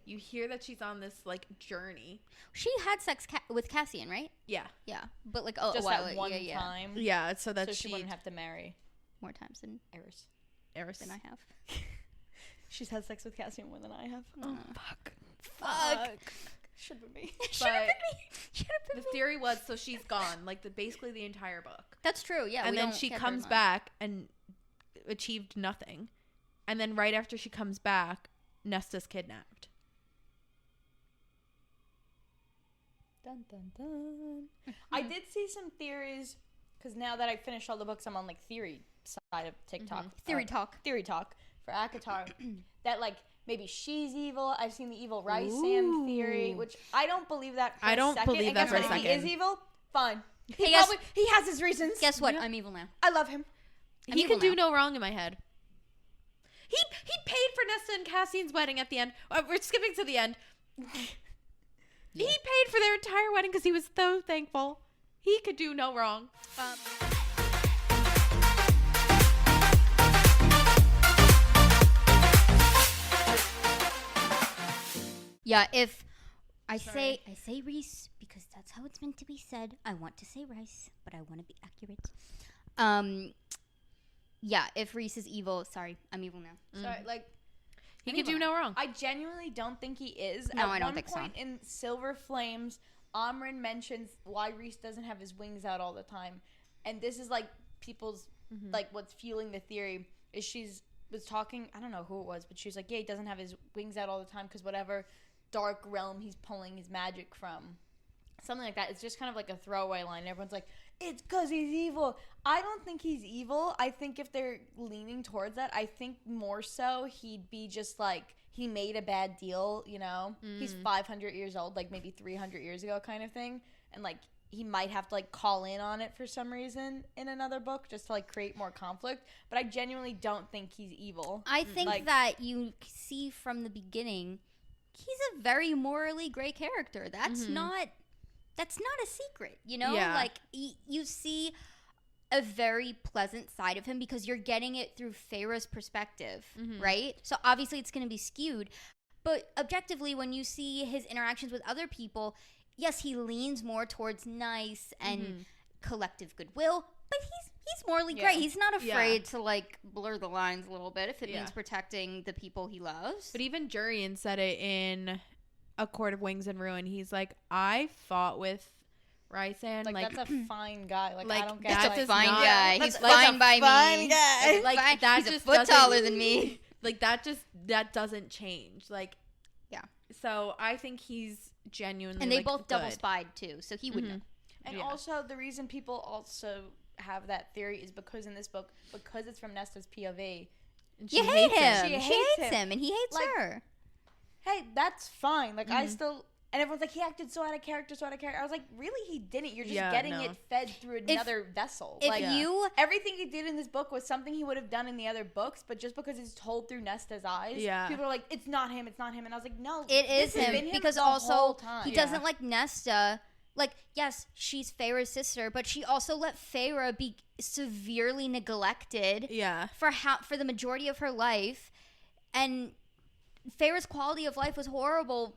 you hear that she's on this, like, journey. She had sex with Cassian, right? Yeah. Yeah. But like, oh, Just a while that one yeah. time. Yeah, so that So she wouldn't have to marry More times than Eris. I have. She's had sex with Cassian more than I have. Oh, Fuck. Should have been me. Should have But been me. Should have been the me. theory was, so she's gone, like, basically the entire book. That's true. Yeah. And we then don't she get very comes much. back and achieved nothing. And then right after she comes back, Nesta's kidnapped. Dun, dun, dun. I did see some theories, because now that I finished all the books, I'm on like theory side of TikTok. Theory talk. Theory talk for ACOTAR. That like maybe she's evil. I've seen the evil rice Sam theory, Ooh. which I don't believe that for I a don't second. believe And that guess for a what? If he second. is evil, fine. Hey, guess- He has his reasons. Guess what? Yeah. I'm evil now. I love him. I'm He evil could do now. no wrong in my head. He paid for Nesta and Cassian's wedding at the end. We're skipping to the end. He paid for their entire wedding because he was so thankful. He could do no wrong. Yeah, if I say Reese because that's how it's meant to be said. I want to say Rice, but I want to be accurate. Yeah, if Reese is evil, sorry, I'm evil now. Sorry, like He I'm could do evil no wrong. I genuinely don't think he is. No, At I don't one think so. point in Silver Flames, Amren mentions why Reese doesn't have his wings out all the time, and this is like people's like what's fueling the theory is was talking. I don't know who it was, but she was like, yeah, he doesn't have his wings out all the time because whatever dark realm he's pulling his magic from. Something like that. It's just kind of like a throwaway line. Everyone's like, it's because he's evil. I don't think he's evil. I think if they're leaning towards that, I think more so he'd be just like, he made a bad deal, you know? He's 500 years old, like maybe 300 years ago kind of thing. And like, he might have to like call in on it for some reason in another book just to like create more conflict. But I genuinely don't think he's evil. I think Like- that you see from the beginning, he's a very morally gray character. That's not a secret, you know? Yeah. Like, you see a very pleasant side of him because you're getting it through Feyre's perspective, right? So obviously it's going to be skewed. But objectively, when you see his interactions with other people, yes, he leans more towards nice and collective goodwill, but he's morally gray. Yeah. He's not afraid to, like, blur the lines a little bit if it means protecting the people he loves. But even Jurian said it in A Court of Wings and Ruin. He's like, I fought with Rysand. Like that's a fine guy. Like I don't get that He's a does fine not- guy. that's He's like fine a by fine me. guy. Like, Fine. that He's a just foot doesn't- taller than me. Like that doesn't change. Like, Yeah. So I think he's genuinely And they like, both double good. spied too, so he would know. And Yeah. also, the reason people also have that theory is because in this book, because it's from Nesta's POV, And she You hate hates him. She She hates hates him, and he hates Like- her. hey, that's fine. Like, I still... And everyone's like, he acted so out of character, so out of character. I was like, really? He didn't. You're just Yeah, getting no. it fed through another vessel. If Like, you everything he did in this book was something he would have done in the other books, but just because it's told through Nesta's eyes, Yeah. people are like, it's not him, it's not him. And I was like, no, It is this has him been because the also whole time. he doesn't like Nesta like, yes, she's Feyre's sister, but she also let Feyre be severely neglected for the majority of her life. And Feyre's quality of life was horrible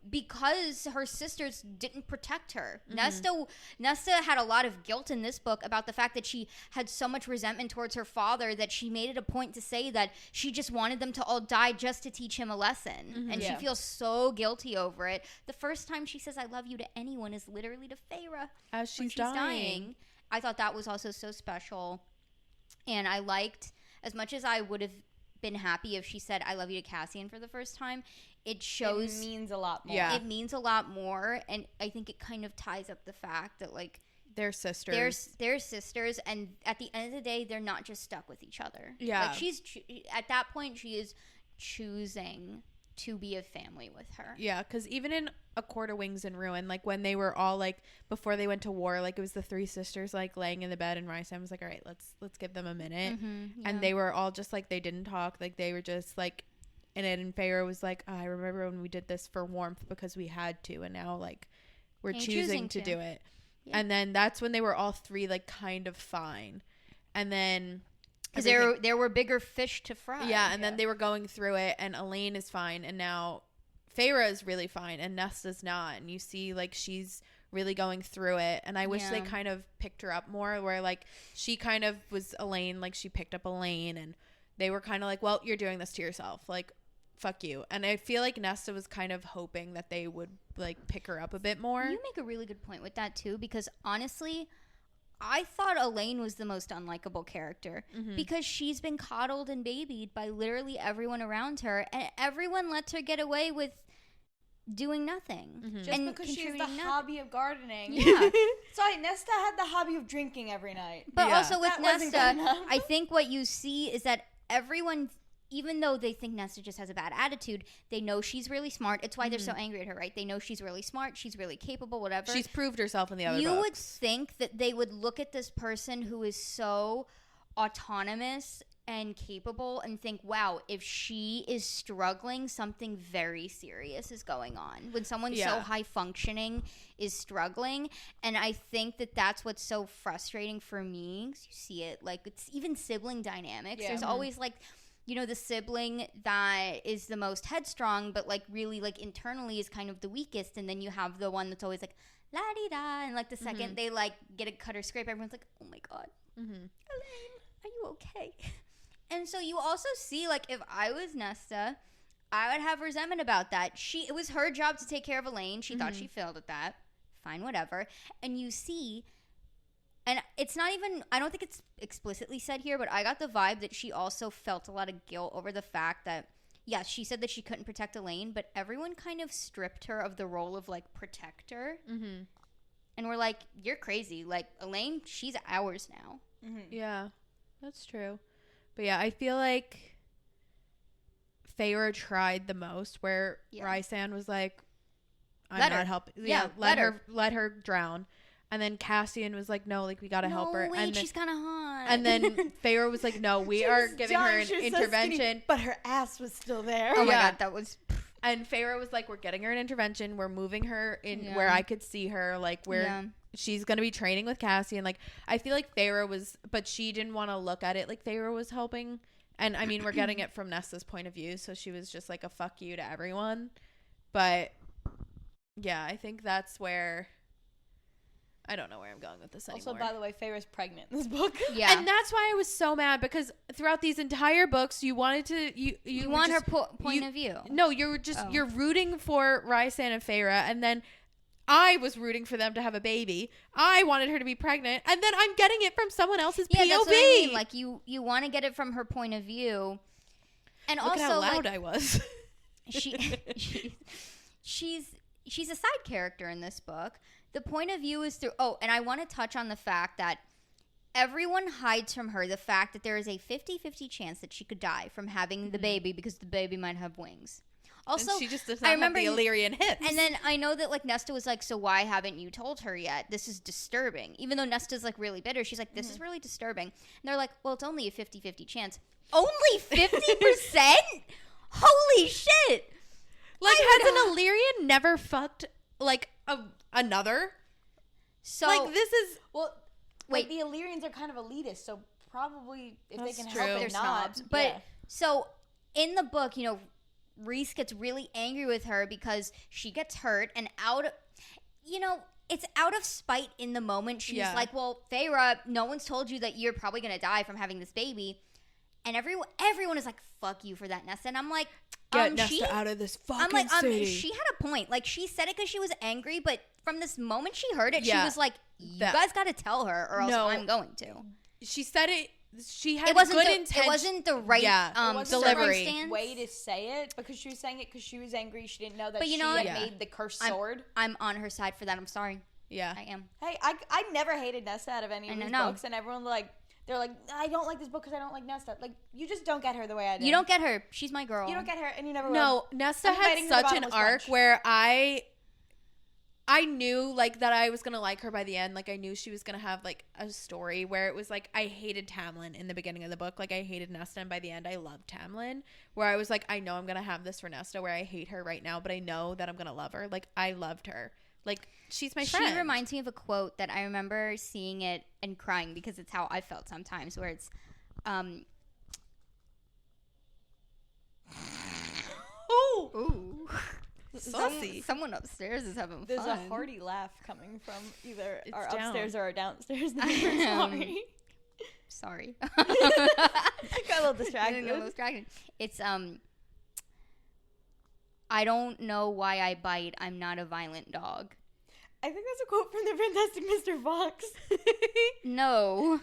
because her sisters didn't protect her. Nesta had a lot of guilt in this book about the fact that she had so much resentment towards her father that she made it a point to say that she just wanted them to all die just to teach him a lesson. And she feels so guilty over it. The first time she says I love you to anyone is literally to Feyre as she's dying. I thought that was also so special. And I liked, as much as I would have been happy if she said I love you to Cassian for the first time, it shows it means a lot more. It means a lot more, and I think it kind of ties up the fact that like they're sisters. They're sisters, and at the end of the day, they're not just stuck with each other. Yeah, like she's at that point, she is choosing to be a family with her. Yeah, because even in A Court of Wings and Ruin, like when they were all like before they went to war, like it was the three sisters like laying in the bed, and Rysam was like, all right, let's give them a minute, and they were all just like they didn't talk, like they were just like in it, and Feyre was like, I remember when we did this for warmth because we had to, and now like we're choosing to do it. And then that's when they were all three like kind of fine, and then because there were bigger fish to fry. And then they were going through it, and Elaine is fine, and now Feyre is really fine, and Nesta's not, and you see like she's really going through it, and I wish they kind of picked her up more, where like she kind of was Elaine, like she picked up Elaine, and they were kind of like, well, you're doing this to yourself, like fuck you. And I feel like Nesta was kind of hoping that they would like pick her up a bit more. You make a really good point with that too, because honestly, I thought Elaine was the most unlikable character because she's been coddled and babied by literally everyone around her, and everyone lets her get away with doing nothing. Just and because she has the hobby of gardening. Yeah. Sorry, Nesta had the hobby of drinking every night. But also with Nesta, I think what you see is that everyone, even though they think Nesta just has a bad attitude, they know she's really smart. It's why they're so angry at her, right? They know she's really smart. She's really capable, whatever. She's proved herself in the other books. You would think that they would look at this person who is so autonomous and capable and think, wow, if she is struggling, something very serious is going on. When someone so high functioning is struggling. And I think that that's what's so frustrating for me. You see it, like, it's even sibling dynamics. There's always, like, you know, the sibling that is the most headstrong, but, like, really, like, internally is kind of the weakest. And then you have the one that's always, like, la-di-da. And, like, the second they, like, get a cut or scrape, everyone's like, oh, my God. Elaine, are you okay? And so you also see, like, if I was Nesta, I would have resentment about that. It was her job to take care of Elaine. She thought she failed at that. Fine, whatever. And you see, and it's not even, I don't think it's explicitly said here, but I got the vibe that she also felt a lot of guilt over the fact that, yes, she said that she couldn't protect Elaine, but everyone kind of stripped her of the role of, like, protector. And we're like, you're crazy. Like, Elaine, she's ours now. Yeah, that's true. But yeah, I feel like Feyre tried the most, where Rysand was like, I'm not helping. Yeah, let her drown. And then Cassian was like, no, like, we gotta help her. Wait, and then, she's kind of hot. And then Feyre was like, no, we are giving her an intervention. So skinny, but her ass was still there. Oh my God, that was... And Feyre was like, we're getting her an intervention. We're moving her in where I could see her. Like, she's going to be training with Cassian. Like, I feel like Feyre was, but she didn't want to look at it like Feyre was helping. And I mean, we're getting it from Nesta's point of view. So she was just like a fuck you to everyone. But yeah, I think that's where, I don't know where I'm going with this anymore. Also, by the way, Feyre's pregnant in this book. Yeah. And that's why I was so mad, because throughout these entire books, you wanted to, you want her point of view. No, you're just, you're rooting for Rysand and Feyre, and then I was rooting for them to have a baby. I wanted her to be pregnant, and then I'm getting it from someone else's POV. That's what I mean. Like, you want to get it from her point of view. And look also, at how loud like, I was. she's a side character in this book. The point of view is through... Oh, and I want to touch on the fact that everyone hides from her the fact that there is a 50-50 chance that she could die from having the baby because the baby might have wings. Also, and she just does not have the Illyrian hips. And then I know that, like, Nesta was like, so why haven't you told her yet? This is disturbing. Even though Nesta's, like, really bitter, she's like, this is really disturbing. And they're like, well, it's only a 50-50 chance. Only 50%? Holy shit! Like, has an Illyrian never fucked, like, another. So Like, this is Well, wait. the Illyrians are kind of elitist, so probably if That's they can true. help They're it not. snobs. But yeah. so in the book, Reese gets really angry with her because she gets hurt, and it's out of spite in the moment. She's like, well, Feyre, no one's told you that you're probably going to die from having this baby. And everyone is like, fuck you for that, Nesta. And I'm like, get Nesta out of this fucking city. She had a point. Like, she said it because she was angry, but from this moment she heard it, she Yeah. was like, you guys got to tell her or else I'm going to. She said it. She had It wasn't good intent. It wasn't the right It wasn't delivery. the right way to say it because she was saying it because she was angry. She didn't know that But you she know had what? made the cursed sword. I'm on her side for that. I'm sorry. Yeah. I am. Hey, I never hated Nesta out of any of these books, and everyone they're like, I don't like this book because I don't like Nesta. Like, you just don't get her the way I do. You don't get her. She's my girl. You don't get her, and you never will. No, Nesta I'm had fighting her such an bottomless arc punch. where I knew like that I was gonna like her by the end. Like, I knew she was gonna have like a story where it was like I hated Tamlin in the beginning of the book. Like, I hated Nesta, and by the end I loved Tamlin. Where I was like, I know I'm gonna have this for Nesta where I hate her right now, but I know that I'm gonna love her. Like, I loved her. Like, she's my friend. She reminds me of a quote that I remember seeing it and crying because it's how I felt sometimes, where it's ooh. Saucy. Someone upstairs is having There's fun. a hearty laugh coming from either It's our down. upstairs or our downstairs neighbors. Sorry. Sorry. Got a little distracted. A little distracted. It's I don't know why I bite. I'm not a violent dog. I think that's a quote from the Fantastic Mr. Fox. No.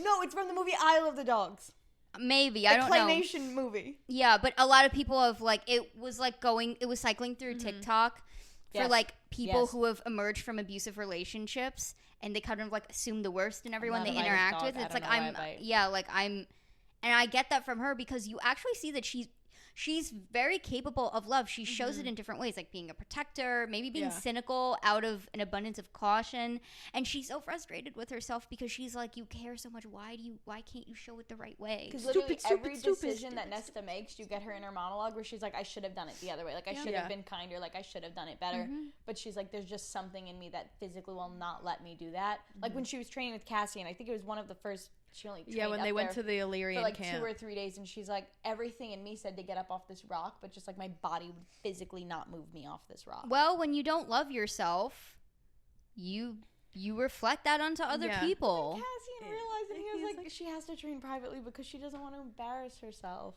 No, it's from the movie Isle of the Dogs. Maybe. I don't know. Claymation movie. Yeah, but a lot of people have it was cycling through TikTok for Yes. like people Yes. who have emerged from abusive relationships and they kind of like assume the worst in everyone not they a violent interact dog. with. I It's don't like know why I bite. and I get that from her because you actually see that she's very capable of love. She shows it in different ways, like being a protector, maybe being cynical out of an abundance of caution. And she's so frustrated with herself because she's like, you care so much. Why can't you show it the right way? Because literally every decision that Nesta makes, you get her inner monologue where she's like, I should have done it the other way. Like, I should have been kinder. Like, I should have done it better. But she's like, there's just something in me that physically will not let me do that. Like, when she was training with Cassian, I think it was one of the first, she only trained when up they went there to the Illyrian for like camp. 2 or 3 days, and she's like, everything in me said to get up off this rock, but just like my body would physically not move me off this rock. Well, when you don't love yourself, you reflect that onto other people. Cassian realized that he was like, she has to train privately because she doesn't want to embarrass herself.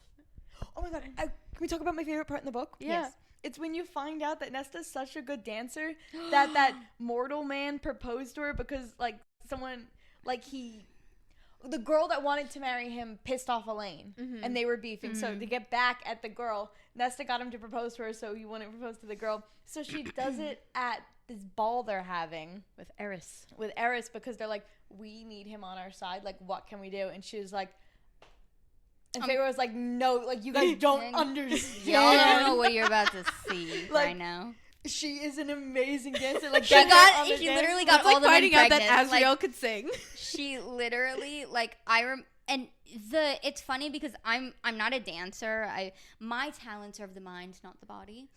Oh my god, can we talk about my favorite part in the book? Yeah. Yes. It's when you find out that Nesta's such a good dancer that mortal man proposed to her because like someone like the girl that wanted to marry him pissed off Elaine and they were beefing. So to get back at the girl, Nesta got him to propose to her so he wouldn't propose to the girl. So she does it at this ball they're having with Eris. Because they're like, we need him on our side. Like, what can we do? And she was like, and Feyre was like, no, like, you guys don't understand. Y'all don't know what you're about to see Like, right now. She is an amazing dancer. Like, She literally got It's all like the men finding out that pregnant. Azriel could sing. She literally and it's funny because I'm not a dancer. My talents are of the mind, not the body.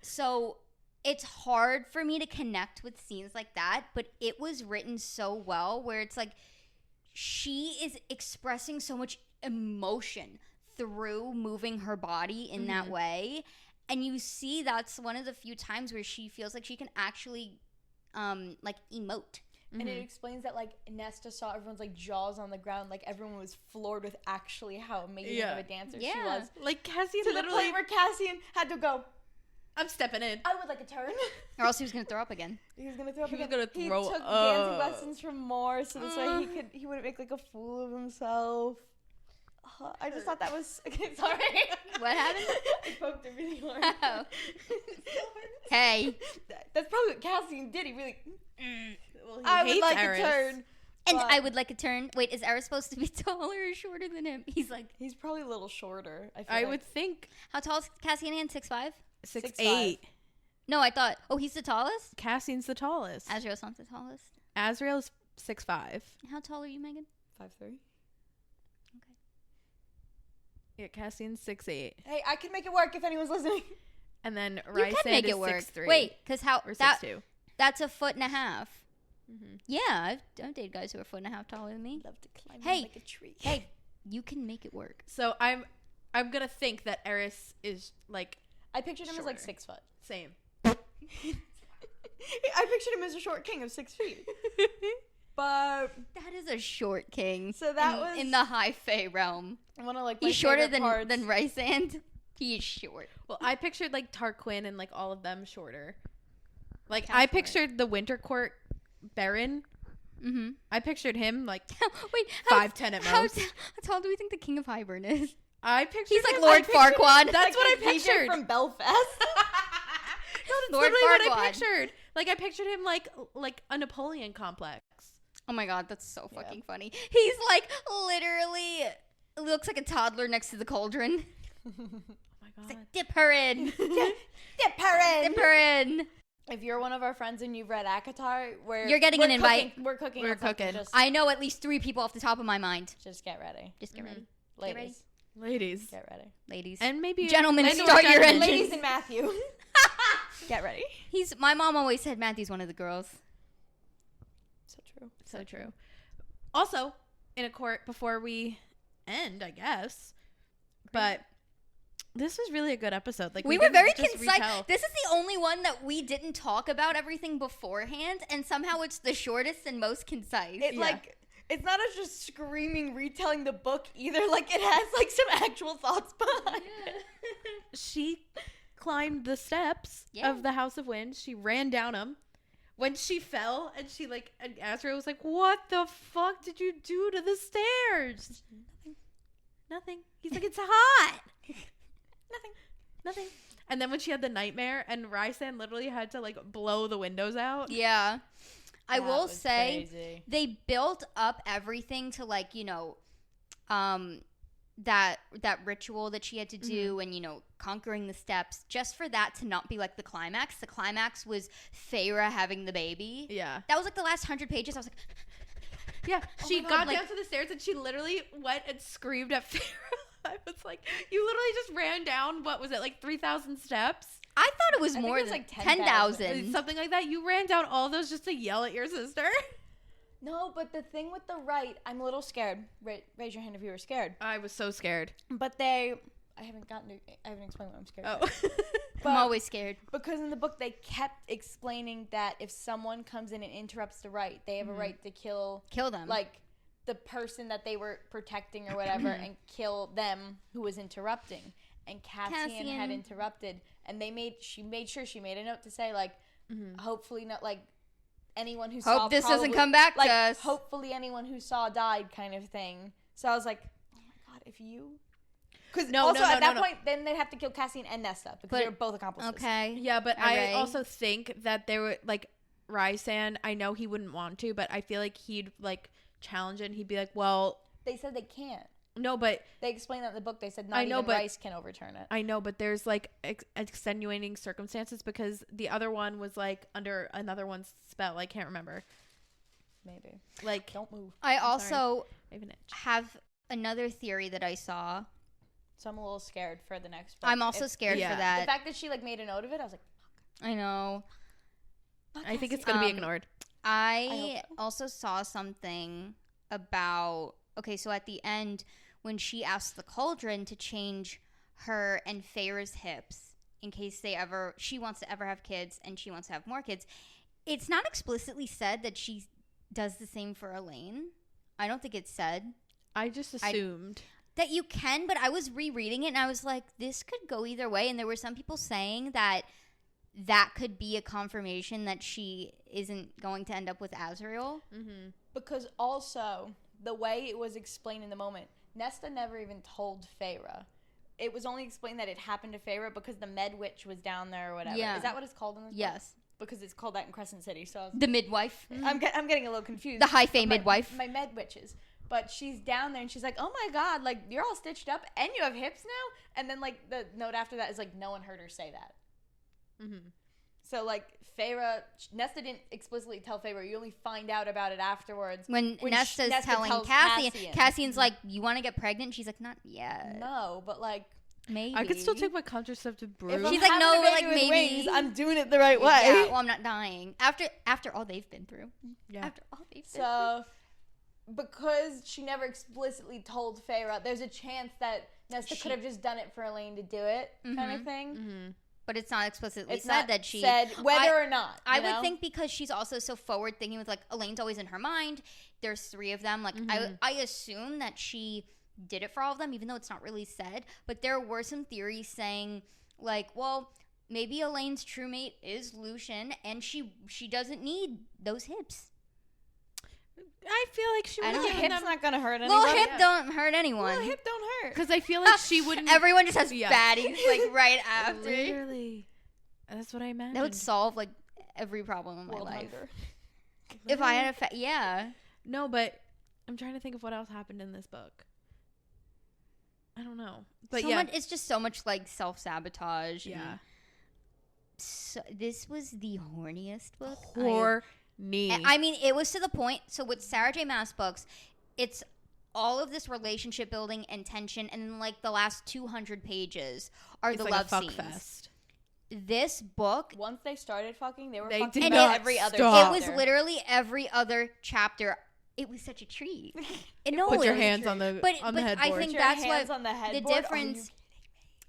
So it's hard for me to connect with scenes like that, but it was written so well where it's like she is expressing so much emotion through moving her body in that way. And you see that's one of the few times where she feels like she can actually like emote. And it explains that, like, Nesta saw everyone's, like, jaws on the ground. Like, everyone was floored with actually how amazing of a dancer she was. Like, Cassian To the literally... point where Cassian had to go, I'm stepping in. I would like a turn. Or else he was going to throw up again. He was going to throw up He was again. gonna He throw took up. dancing lessons from Moore, so this way he wouldn't make, like, a fool of himself. I just thought that was... Okay, sorry. What happened? I poked him really hard. Oh. Hey. That's probably what Cassian did. He really... Well, he I would hates like Eris. a turn. And but I would like a turn. Wait, is Eris supposed to be taller or shorter than him? He's like... He's probably a little shorter. I would think How tall is Cassian Ann? 6'5"? 6'8". No, I thought... Oh, he's the tallest? Cassian's the tallest. Azrael's not the tallest. Azrael's 6'5". How tall are you, Megan? 5'3". Yeah, Cassian's 6'8". Hey, I can make it work if anyone's listening. And then You Rysand can make is it work. 6'3". Wait, because how or that 6'2". that's a foot and a half. Mm-hmm. Yeah, I've dated guys who are a foot and a half taller than me. Love to climb Hey. like a tree. Hey, you can make it work. So I'm gonna think that Eris is like I pictured him as like Shorter. 6 foot. same. I pictured him as a short king of 6 feet. But That is a short king. So that in, was- in the high fae realm. one of like my He's shorter favorite parts. than Rysand. He is short. Well, I pictured like Tarquin and like all of them shorter. Like Count I for it. pictured the Winter Court Baron. Mm-hmm. I pictured him like Wait, 5'10" at most. How tall do we think the King of Hybern is? I pictured He's like him- Lord I pictured- Farquaad. That's what I Like the DJ pictured. from Belfast. No, that's Lord literally what I Farquaad. pictured. Like I pictured him like a Napoleon complex. Oh my god, that's so Yeah. fucking funny. He's like literally looks like a toddler next to the cauldron. Oh my It's god. like, dip her in. Dip her in. Dip her in. If you're one of our friends and you've read ACOTAR, You're getting an invite. We're cooking. We're on something. cooking. I know at least 3 people off the top of my mind. Just get ready. Just get Mhm. ready. Ladies. Ladies. Get ready. Ladies. And maybe Gentlemen, and start your gentlemen. engine. Ladies and Matthew. Get ready. My mom always said Matthew's one of the girls. So true. So true. Also, in a court before we end, I guess. But this was really a good episode. Like We were didn't very just concise. retell. This is the only one that we didn't talk about everything beforehand, and somehow it's the shortest and most concise. It like it's not us just screaming retelling the book either. Like it has like some actual thoughts behind it. She climbed the steps Yeah. of the House of Wind. She ran down them. When she fell, and and Azrael was like, "What the fuck did you do to the stairs?" Nothing. He's like, "It's hot." Nothing. And then when she had the nightmare, and Rysand literally had to like blow the windows out. Yeah. I That will was say crazy. they built up everything to like, that ritual that she had to do and, conquering the steps just for that to not be like the climax. The climax was Feyre having the baby. Yeah. That was like the last 100 pages. I was like, Yeah. She my God, got like- down to the stairs and she literally went and screamed at Farrah. I was like, you literally just ran down, what was it, like 3,000 steps? I thought it was think more it was than like 10,000. Something like that. You ran down all those just to yell at your sister. No, but the thing with the right, I'm a little scared. Raise your hand if you were scared. I was so scared. But I haven't explained why I'm scared. Oh. But I'm always scared. because in the book they kept explaining that if someone comes in and interrupts the right, they have a right to kill them. like the person that they were protecting or whatever and kill them who was interrupting. And Cassian had interrupted, and she made sure she made a note to say like, hopefully not like anyone who saw Hope this doesn't probably- come back like to us. hopefully anyone who saw died kind of thing. So I was like, oh my god, if you. Because No, also no, no, at that no. point, then they'd have to kill Cassian and Nesta because But- they're both accomplices. Okay. Yeah, but Alright. I also think that there were like Rysand, I know he wouldn't want to, but I feel like he'd like challenge it and he'd be like, well, They said they can't. no, but They explained that in the book. They said not I know, even but- Rice can overturn it. I know, but there's like extenuating circumstances because the other one was like under another one's spell. I can't remember. Maybe. Like, Don't move. I sorry. also I have an itch. have another theory that I saw. So I'm a little scared for the next book. I'm also If- scared Yeah. for The that. fact that she like made a note of it, I was like, I know. I think it's gonna be Um, ignored. I hope so. also saw something about so at the end when she asked the cauldron to change her and Feyre's hips in case she wants to ever have kids and she wants to have more kids. It's not explicitly said that she does the same for Elaine. I don't think it's said I just assumed. that you can, but I was rereading it and I was like, this could go either way. And there were some people saying that could be a confirmation that she isn't going to end up with Azrael. Mm-hmm. because also the way it was explained in the moment, Nesta never even told Feyre. It was only explained that it happened to Feyre because the Med Witch was down there or whatever. Yeah. Is that what it's called in this book? Yes. Because it's called that in Crescent City. So I was, The midwife. I'm getting a little confused. The high fae My- midwife. My Med Witches. But she's down there and she's like, oh my god, like you're all stitched up and you have hips now? And then like the note after that is like, no one heard her say that. Mm-hmm. So like Nesta didn't explicitly tell Feyre. You only find out about it afterwards. When Nesta's Nesta telling tells Cassian, Cassian. Cassian's like, you want to get pregnant? She's like, not yet. No, but like Maybe. I could still take my contraceptive If brew. I'm She's like, having no, a baby like, with maybe. wings, I'm doing it the right way. Yeah, well, I'm not dying. After all they've been through. Yeah. After all they've been So, because she never explicitly told Feyre, there's a chance that Nesta could have just done it for Elaine to do it, kind of thing. Mm-hmm. but it's not explicitly It's said not that she said whether or not. I you would know? think because she's also so forward thinking with like Elaine's always in her mind. There's 3 of them. Like I assume that she did it for all of them, even though it's not really said. But there were some theories saying like, well, maybe Elaine's true mate is Lucian, and she doesn't need those hips. I feel like she I would don't have know. given Hip's them not gonna hurt Little anybody. hip don't hurt anyone. Little hip don't hurt. because I feel like she wouldn't. Everyone just has Yeah. fatties like right after. Literally, that's what I imagined. That would solve like every problem in my World life. hunger. If I had a yeah. No, but I'm trying to think of what else happened in this book. I don't know, but so yeah, much, it's just so much like self-sabotage. yeah, So, this was the horniest book. horny. I mean, it was to the point. So with Sarah J. Maas books, it's all of this relationship building and tension, and then like the last 200 pages are It's the like love a fuck scenes. fest. This book, Once they started fucking, they were They fucking did in not every other stop. it was chapter. literally every other chapter. It was such a treat. And no, Put your it was- hands on the But on the I headboard. think Put your that's hands what on the the headboard. difference.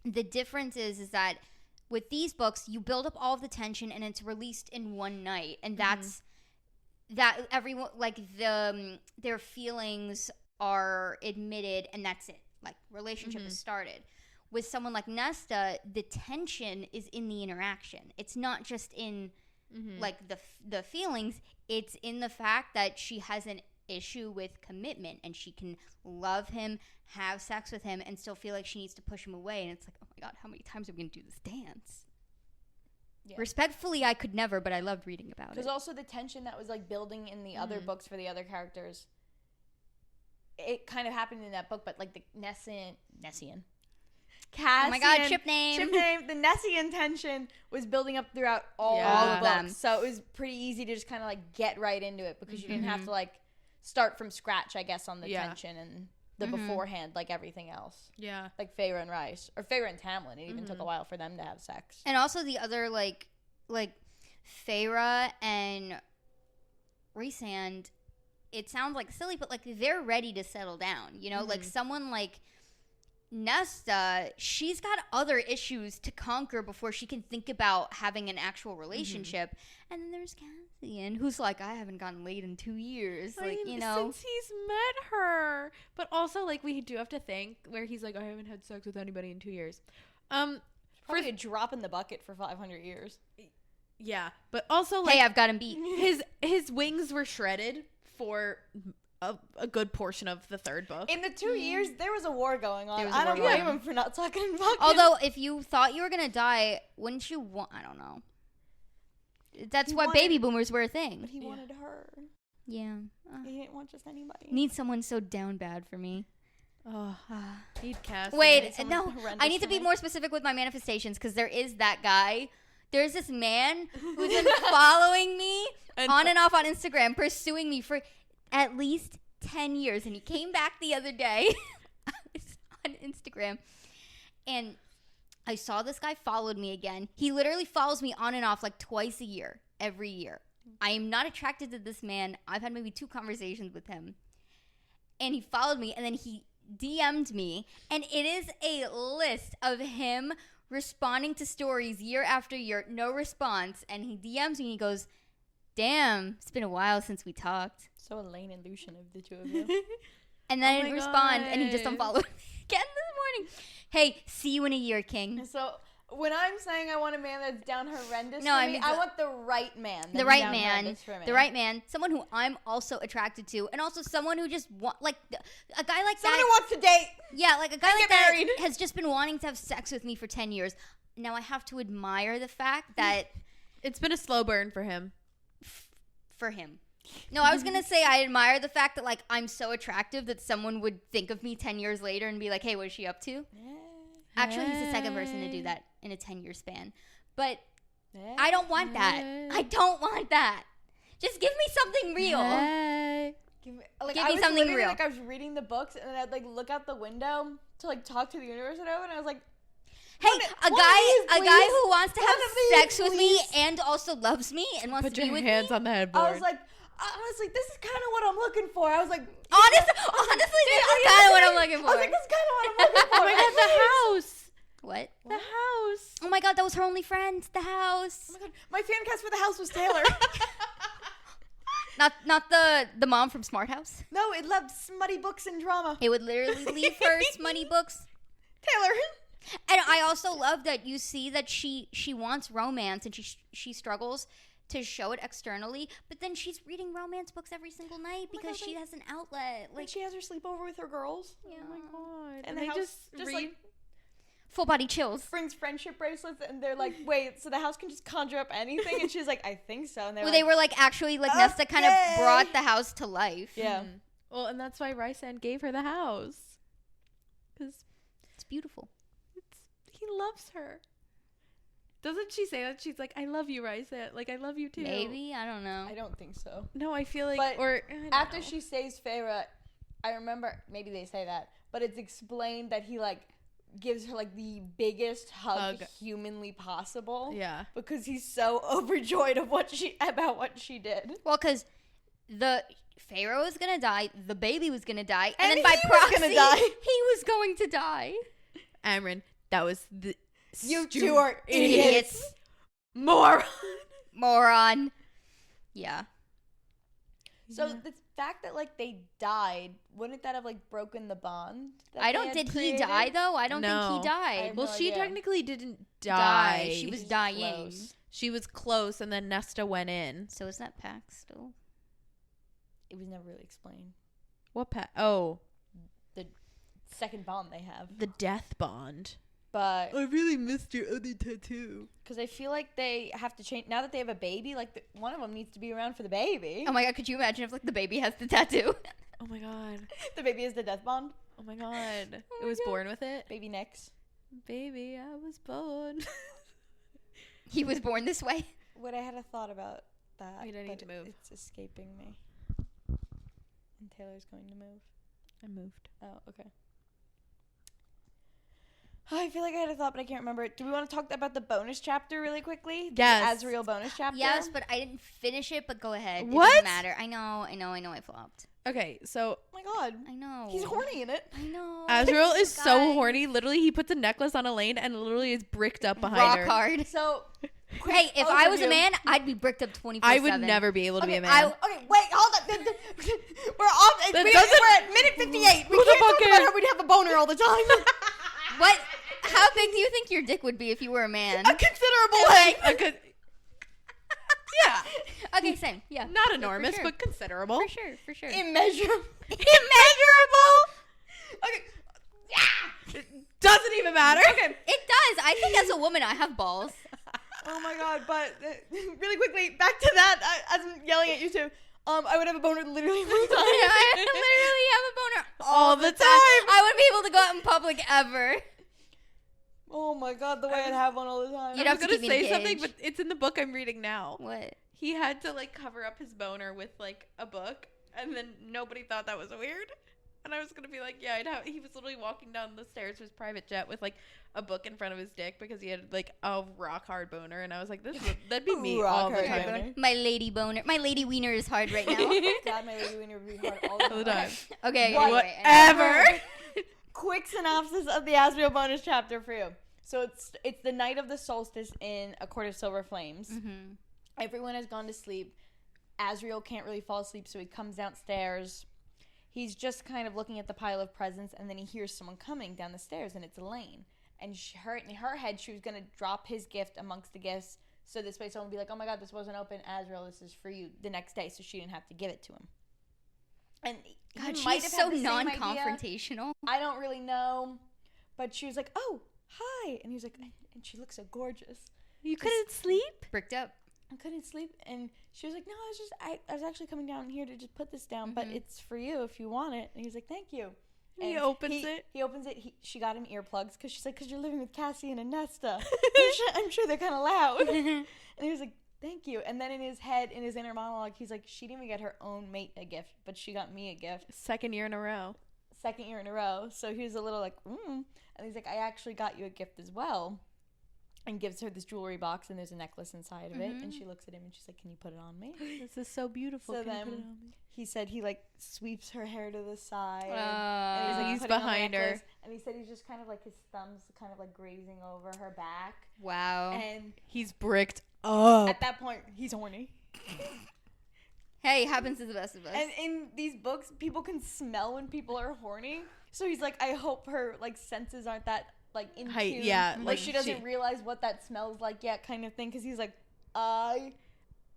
The difference is that with these books, you build up all of the tension and it's released in one night, and that's that everyone like their feelings are admitted, and that's it. Like relationship is started. With someone like Nesta, the tension is in the interaction. It's not just in like the feelings. It's in the fact that she has an issue with commitment, and she can love him, have sex with him, and still feel like she needs to push him away. And it's like, oh my god, how many times are we gonna do this dance? Yeah. Respectfully, I could never, but I loved reading about it. Because also the tension that was like building in the other books for the other characters, it kind of happened in that book, but like the Cassian. Oh my god, ship name. The Nessian tension was building up throughout all Yeah. the books. So it was pretty easy to just kind of like get right into it because you didn't have to like start from scratch, I guess, on the tension and the beforehand, like everything else. yeah, Like Feyre and Rice, or Feyre and Tamlin. It even took a while for them to have sex. And also the other like Feyre and Rhysand, it sounds like silly, but like they're ready to settle down. You know, like someone like Nesta, she's got other issues to conquer before she can think about having an actual relationship. And then there's Cassian, who's like, I haven't gotten laid in 2 years. I Like, mean, you know. since he's met her, but also like we do have to think where he's like, I haven't had sex with anybody in 2 years. Probably a drop in the bucket for 500 years. Yeah, but also like Hey, I've got him beat. his wings were shredded for a good portion of the third book. In the 2 years, there was a war going on. There was a I don't war blame going him for not sucking and fucking. Although, if you thought you were going to die, wouldn't you want, I don't know. That's why baby boomers were a thing. But he wanted her. Yeah. He didn't want just anybody. Need someone so down bad for me. Oh, need Cass. Wait, someone no. horrendous I need to for be me. more specific with my manifestations because there is that guy. There's this man who's been following me on and off on Instagram, pursuing me for at least 10 years. And he came back the other day on Instagram. And I saw this guy followed me again. He literally follows me on and off like twice a year, every year. I am not attracted to this man. I've had maybe 2 conversations with him. And he followed me, and then he DM'd me. And it is a list of him responding to stories year after year, no response. And he DMs me, and he goes, damn, it's been a while since we talked. So Elaine and Lucian of the two of you. And then I Oh didn't my respond, and he just God. unfollowed me again this morning. Hey, see you in a year, King. So when I'm saying I want a man that's down horrendous No, for I me, mean I the- want the right man. The that's right down man, horrendous for me. the right man, someone who I'm also attracted to, and also someone who just a guy like Someone that. who wants to date. Yeah, like a guy like get that married. has just been wanting to have sex with me for 10 years. Now I have to admire the fact that It's been a slow burn for him. for him. No, I was going to say I admire the fact that like I'm so attractive that someone would think of me 10 years later and be like, "Hey, what is she up to?" Actually, he's the second person to do that in a 10-year span. But I don't want that. I don't want that. Just give me something real. Give me, like, Give I me was something literally, real. Like I was reading the books and then I'd like look out the window to like talk to the universe or whatever, and I was like, Hey, a guy please. who wants to One have of these, sex with me please. and also loves me and wants Put to be your with hands me. on the headboard. I was like, this is kind of what I'm looking for. I was like, Honestly, this is kind of what I'm looking I for. was like, this is kind of what I'm looking for. oh my god, the house. What? The house. Oh my god, that was her only friend. The house. Oh my god, my fan cast for the house was Taylor. Not the mom from Smart House. No, it loved smutty books and drama. It would literally leave her smutty books. Taylor. And I also love that you see that she wants romance and she struggles to show it externally, but then she's reading romance books every single night because she has an outlet. Like she has her sleepover with her girls. Yeah. Oh my god. And they the house just read. like Full body chills. brings friendship bracelets, and they're like, wait, so the house can just conjure up anything? And she's like, I think so. And Well, they were like actually like Nesta kind of Okay. brought the house to life. yeah. Well, and that's why Rysand gave her the house. Because It's beautiful. he loves her. Doesn't she say that? She's like, I love you, Rysand. Like, I love you too. Maybe, I don't know. I don't think so. No, I feel like, But or I don't After know. she saves Feyre, I remember, maybe they say that, but it's explained that he like gives her like the biggest hug humanly possible. Yeah. Because he's so overjoyed of what she did. Well, because the Pharaoh was gonna die, the baby was gonna die, and, And then by he was proxy, gonna die. he was going to die. Amryn, that was the. You two are idiots. Moron. Moron. Yeah. So the fact that like they died, wouldn't that have like broken the bond? that I they don't. had Did created? he die though? I don't No. think he died. have Well, no she idea. technically didn't die. She was She's dying. close. She was close, and then Nesta went in. So is that pact still? It was never really explained. What Oh, The second bond they have, the death bond. but I really missed your other tattoo. because I feel like they have to change now that they have a baby. Like one of them needs to be around for the baby. Oh my god! Could you imagine if like the baby has the tattoo? Oh my god. The baby is the death bond. Oh my god. Oh it my was God. born with it. Baby Nix. Baby, I was born. He was born this way. What I had a thought about that. Wait, I need but to move. It's escaping me. And Taylor's going to move. I moved. Oh, okay. I feel like I had a thought, but I can't remember it. Do we want to talk about the bonus chapter really quickly? Yes. The Asriel bonus chapter? Yes, but I didn't finish it. But go ahead. What? It doesn't matter. I know. I flopped. Okay, so Oh my god. I know. He's horny in it. I know. Azrael is so Guys. horny. Literally, he puts a necklace on Elaine and literally is bricked up behind Rock her. hard. So, Hey, if I was a overview. man, I'd be bricked up 24/7. I would never be able to be a man. Okay, wait, hold on. We're off. That We're doesn't- at minute 58. We Who the can't fuck talk about cares? how we'd have a boner all the time. What? How big do you think your dick would be if you were a man? A considerable length. I could, yeah, Okay, same. Yeah. not For enormous, sure. but considerable. For sure. For sure. Immeasurable. Okay. It doesn't even matter. Okay. It does. I think as a woman, I have balls. Oh my god, but really quickly, back to that, as I'm yelling at you two, I would have a boner literally all the time. I literally have a boner All the time. I wouldn't be able to go out in public ever. Oh my god, the way I'd have one all the time. You'd I have was to gonna keep me in say a something, cage. but it's in the book I'm reading now. What? He had to like cover up his boner with like a book, and then nobody thought that was weird. And I was gonna be like, yeah, I'd have. He was literally walking down the stairs of his private jet with like a book in front of his dick because he had like a rock hard boner, and I was like, that'd be me Rock all the hard time. boner. My lady boner. My lady wiener is hard right now. God, my lady wiener would be hard all All the the time. time. Okay. What- Anyway, Whatever. Quick synopsis of the Asriel bonus chapter for you. So it's the night of the solstice in A Court of Silver Flames. Mm-hmm. Everyone has gone to sleep. Asriel can't really fall asleep, so he comes downstairs. He's just kind of looking at the pile of presents, and then he hears someone coming down the stairs, and it's Elaine. And in her head, she was going to drop his gift amongst the gifts, so this way someone would be like, oh my god, this wasn't open, Asriel, this is for you, the next day, so she didn't have to give it to him. And God, he might she's have so had the same idea. non-confrontational. I don't really know, but she was like, oh, hi. And he was like, and she looks so gorgeous. You couldn't sleep? Bricked up. I couldn't sleep, and she was like, no, I was actually coming down here to just put this down, but Mhm. it's for you if you want it. And he was like, thank you. He And opens it. He opens it. She got him earplugs because she's like, because you're living with Cassie and Nesta. I'm sure they're kind of loud. And he was like, thank you. And then in his head, in his inner monologue, he's like, she didn't even get her own mate a gift, but she got me a gift. Second year in a row. second year in a row. So he was a little like, and he's like, I actually got you a gift as well. And gives her this jewelry box, and there's a necklace inside of it. And she looks at him, and she's like, can you put it on me? This is so beautiful. So Can you then put it on me? he said he, like, sweeps her hair to the side. and he's putting on the behind her. necklace, and he said he's just kind of, like, his thumbs kind of, like, grazing over her back. Wow. And He's bricked up. at that point, he's horny. Hey, happens to the best of us. And in these books, people can smell when people are horny. So he's like, I hope her, like, senses aren't that, like, in tune. Yeah. Like, she doesn't realize what that smells like yet, kind of thing. Because he's like, I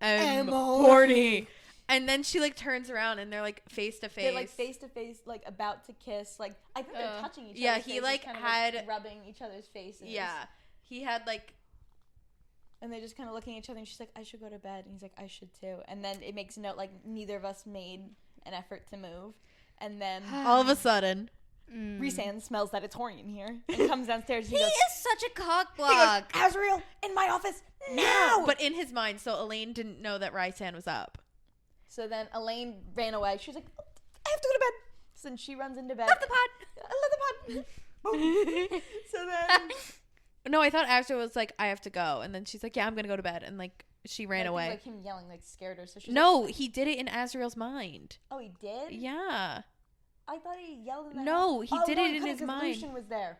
am horny. And then she, like, turns around, and they're, like, face to face. They're, like, face to face, like, about to kiss. Like, I think they're touching each other. Yeah, he, like, kind of, had... like, rubbing each other's faces. Yeah. He had, like... And they're just kind of looking at each other, and she's like, I should go to bed. And he's like, I should too. And then it makes a note, like, neither of us made an effort to move. And then... all of a sudden... Rhysand smells that it's horny in here and comes downstairs. And he goes, is such a cockblock. He goes, Azriel, in my office, now! But in his mind, so Elaine didn't know that Rhysand was up. So then Elaine ran away. She was like, I have to go to bed. So then she runs into bed. Love the pod. I love the pod. So then... No, I thought Azriel was like, I have to go. And then she's like, yeah, I'm going to go to bed. And, like, she ran away. Like him yelling, like, scared her. So she's no, like, he did it in Azriel's mind. Oh, he did? Yeah. I thought he yelled in the No, house. he did it in his mind. Lucian was there.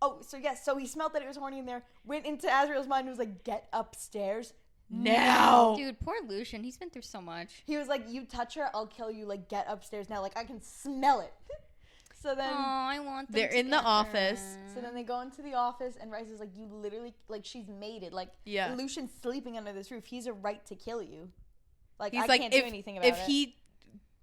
Oh, so yes, so he smelled that it was horny in there, went into Azriel's mind and was like, get upstairs now. Dude, poor Lucian. He's been through so much. He was like, you touch her, I'll kill you. Like, get upstairs now. Like, I can smell it. So then... Oh, I want them They're in the together. office. So then they go into the office, and Rice is like, you literally... Like, she's mated. Like, Yeah. Lucian's sleeping under this roof. He's a right to kill you. Like, He's I like, can't do anything about it. If he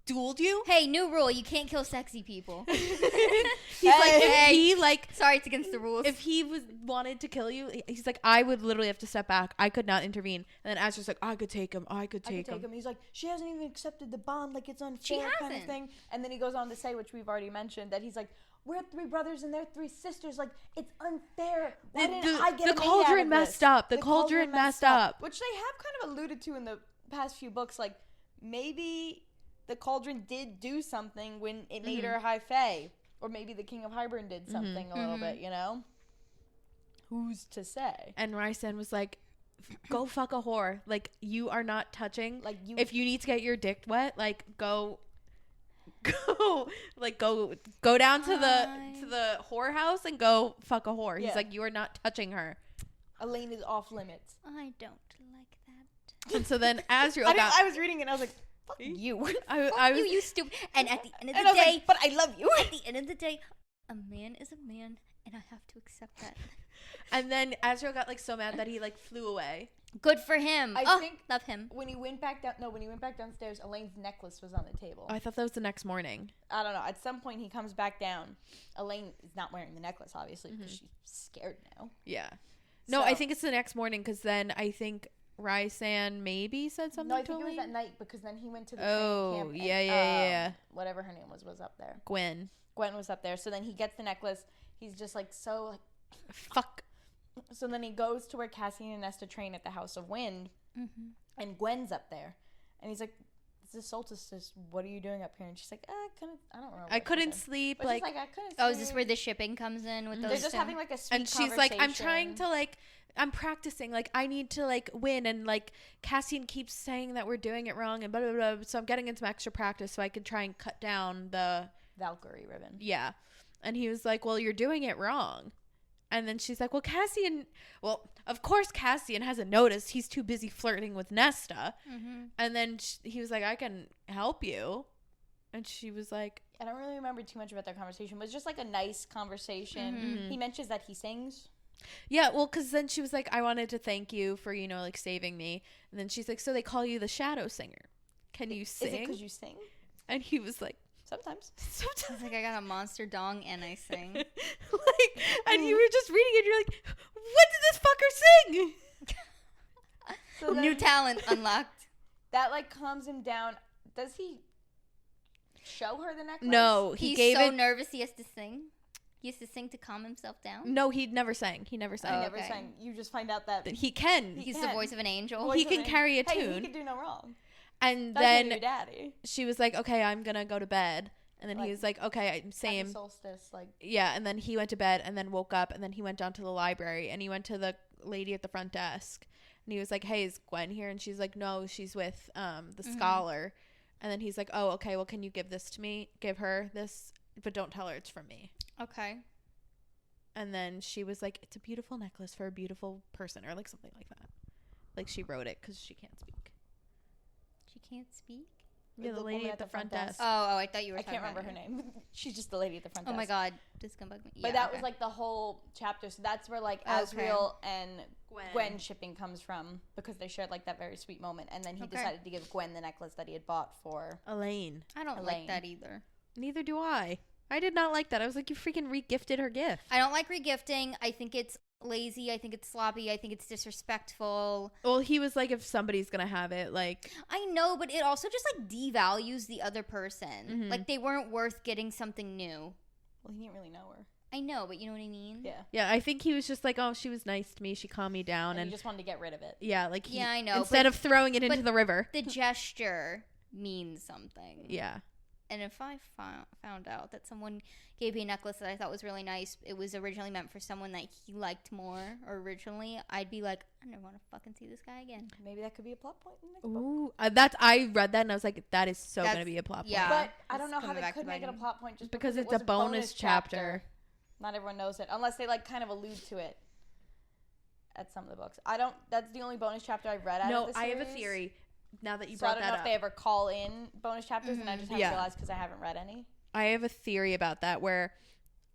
dueled you... Hey, new rule. You can't kill sexy people. He's like, if he, like... Sorry, it's against the rules. If he wanted to kill you, he's like, I would literally have to step back. I could not intervene. And then Azriel's like, I could take him. I could take him. He's like, she hasn't even accepted the bond. Like, it's unfair She kind of hasn't. thing. And then he goes on to say, which we've already mentioned, that he's like, we're three brothers and they're three sisters. Like, it's unfair. Why didn't I get the a maid cauldron out of messed this? up. The cauldron messed up. Which they have kind of alluded to in the past few books. Like, maybe the cauldron did do something when it made her high fae. Or maybe the King of Hybern did something a little bit, you know? Who's to say? And Rhysand was like, go fuck a whore. Like, you are not touching. Like, you... If you need to get your dick wet, like, go down to the whorehouse and go fuck a whore. Yeah. He's like, you are not touching her. Elaine is off limits. I don't like that. And so then Azriel I was reading it and I was like, fuck you. I was, you stupid. And at the end of And the I was day, like, but I love you. at the end of the day, a man is a man, and I have to accept that. and then Azriel got like so mad that he like flew away. Good for him. I think love him. when he went back downstairs, Elaine's necklace was on the table. Oh, I thought that was the next morning. I don't know. At some point, he comes back down. Elaine is not wearing the necklace, obviously, because she's scared now. Yeah. No, So- I think it's the next morning because then I think Rhysand maybe said something No, I to think it was Elaine. that night because then he went to the Oh, training camp. yeah, and, yeah. whatever her name was up there. Gwen. Gwen was up there. So then he gets the necklace. He's just like so like, Fuck. So then he goes to where Cassian and Nesta train at the House of Wind, and Gwen's up there, and he's like, "This is solstice. What are you doing up here?" And she's like, I don't remember. I couldn't sleep. But Like, she's like, I couldn't. Oh, is sleep. this where the shipping comes in with those They're just two? having like a sweet and she's like, I'm conversation. trying to like, I'm practicing. Like, I need to like win. And like, Cassian keeps saying that we're doing it wrong and blah, blah, blah. So I'm getting in some extra practice so I can try and cut down the Valkyrie ribbon. Yeah. And he was like, well, you're doing it wrong. And then she's like, well, of course Cassian hasn't noticed. He's too busy flirting with Nesta. And then he was like, I can help you. And she was like, I don't really remember too much about their conversation. It was just like a nice conversation. He mentions that he sings. yeah, well, because then she was like, I wanted to thank you for, like saving me. And then she's like, so they call you the Shadow Singer. Can you sing? Is it because you sing? And he was like, Sometimes. I was like, I got a monster dong and I sing. and you were just reading it. You're like, what did this fucker sing? So New talent unlocked. that like calms him down. Does he show her the necklace? No, He's gave so it. nervous he has to sing. He has to sing to calm himself down. No, he never sang. He never sang. Oh, Never okay. sang. You just find out that But he can. He's can. the voice of an angel. He can carry a Hey, tune. he can do no wrong. And That's then your daddy. she was like, okay, I'm going to go to bed. And then he was like, okay, same. At the solstice, like. Yeah, and then he went to bed and then woke up, and then he went down to the library, and he went to the lady at the front desk, and he was like, hey, is Gwen here? And she's like, no, she's with the scholar. And then he's like, oh, okay, well, can you give this to me? Give her this, but don't tell her it's from me. Okay. And then she was like, it's a beautiful necklace for a beautiful person, or like something like that. Like she wrote it because she can't speak. She can't speak? Yeah, the lady at the front desk. Oh, I thought you were talking can't remember her name. She's just the lady at the front desk. Oh my god, this can bug me. But that was like the whole chapter. So that's where like Azriel and Gwen shipping comes from, because they shared like that very sweet moment. And then he decided to give Gwen the necklace that he had bought for Elaine. I don't like that either. Neither do I. I did not like that. I was like, you freaking re-gifted her gift. I don't like regifting. I think it's lazy. I think it's sloppy. I think it's disrespectful. Well, he was like, if somebody's gonna have it, like. I know, but it also just like devalues the other person. Mm-hmm. Like they weren't worth getting something new. Well, he didn't really know her. I know, but you know what I mean? Yeah. Yeah, I think he was just like, oh, she was nice to me. She calmed me down. And he just wanted to get rid of it. Yeah, like yeah, I know. Instead of throwing it into the river. The gesture means something. Yeah. And if I found out that someone gave me a necklace that I thought was really nice, it was originally meant for someone that he liked more originally, I'd be like, I never want to fucking see this guy again. Maybe that could be a plot point in the next book. Ooh, I read that and I was like, that is so going to be a plot point. Yeah. But I don't know how they could make it a plot point just because it it's a bonus chapter. Not everyone knows it, unless they like kind of allude to it at some of the books. That's the only bonus chapter I've read out of the series. I have a theory. Now that you So brought I that don't know up. if they ever call in bonus chapters, and I just haven't realized because I haven't read any. I have a theory about that where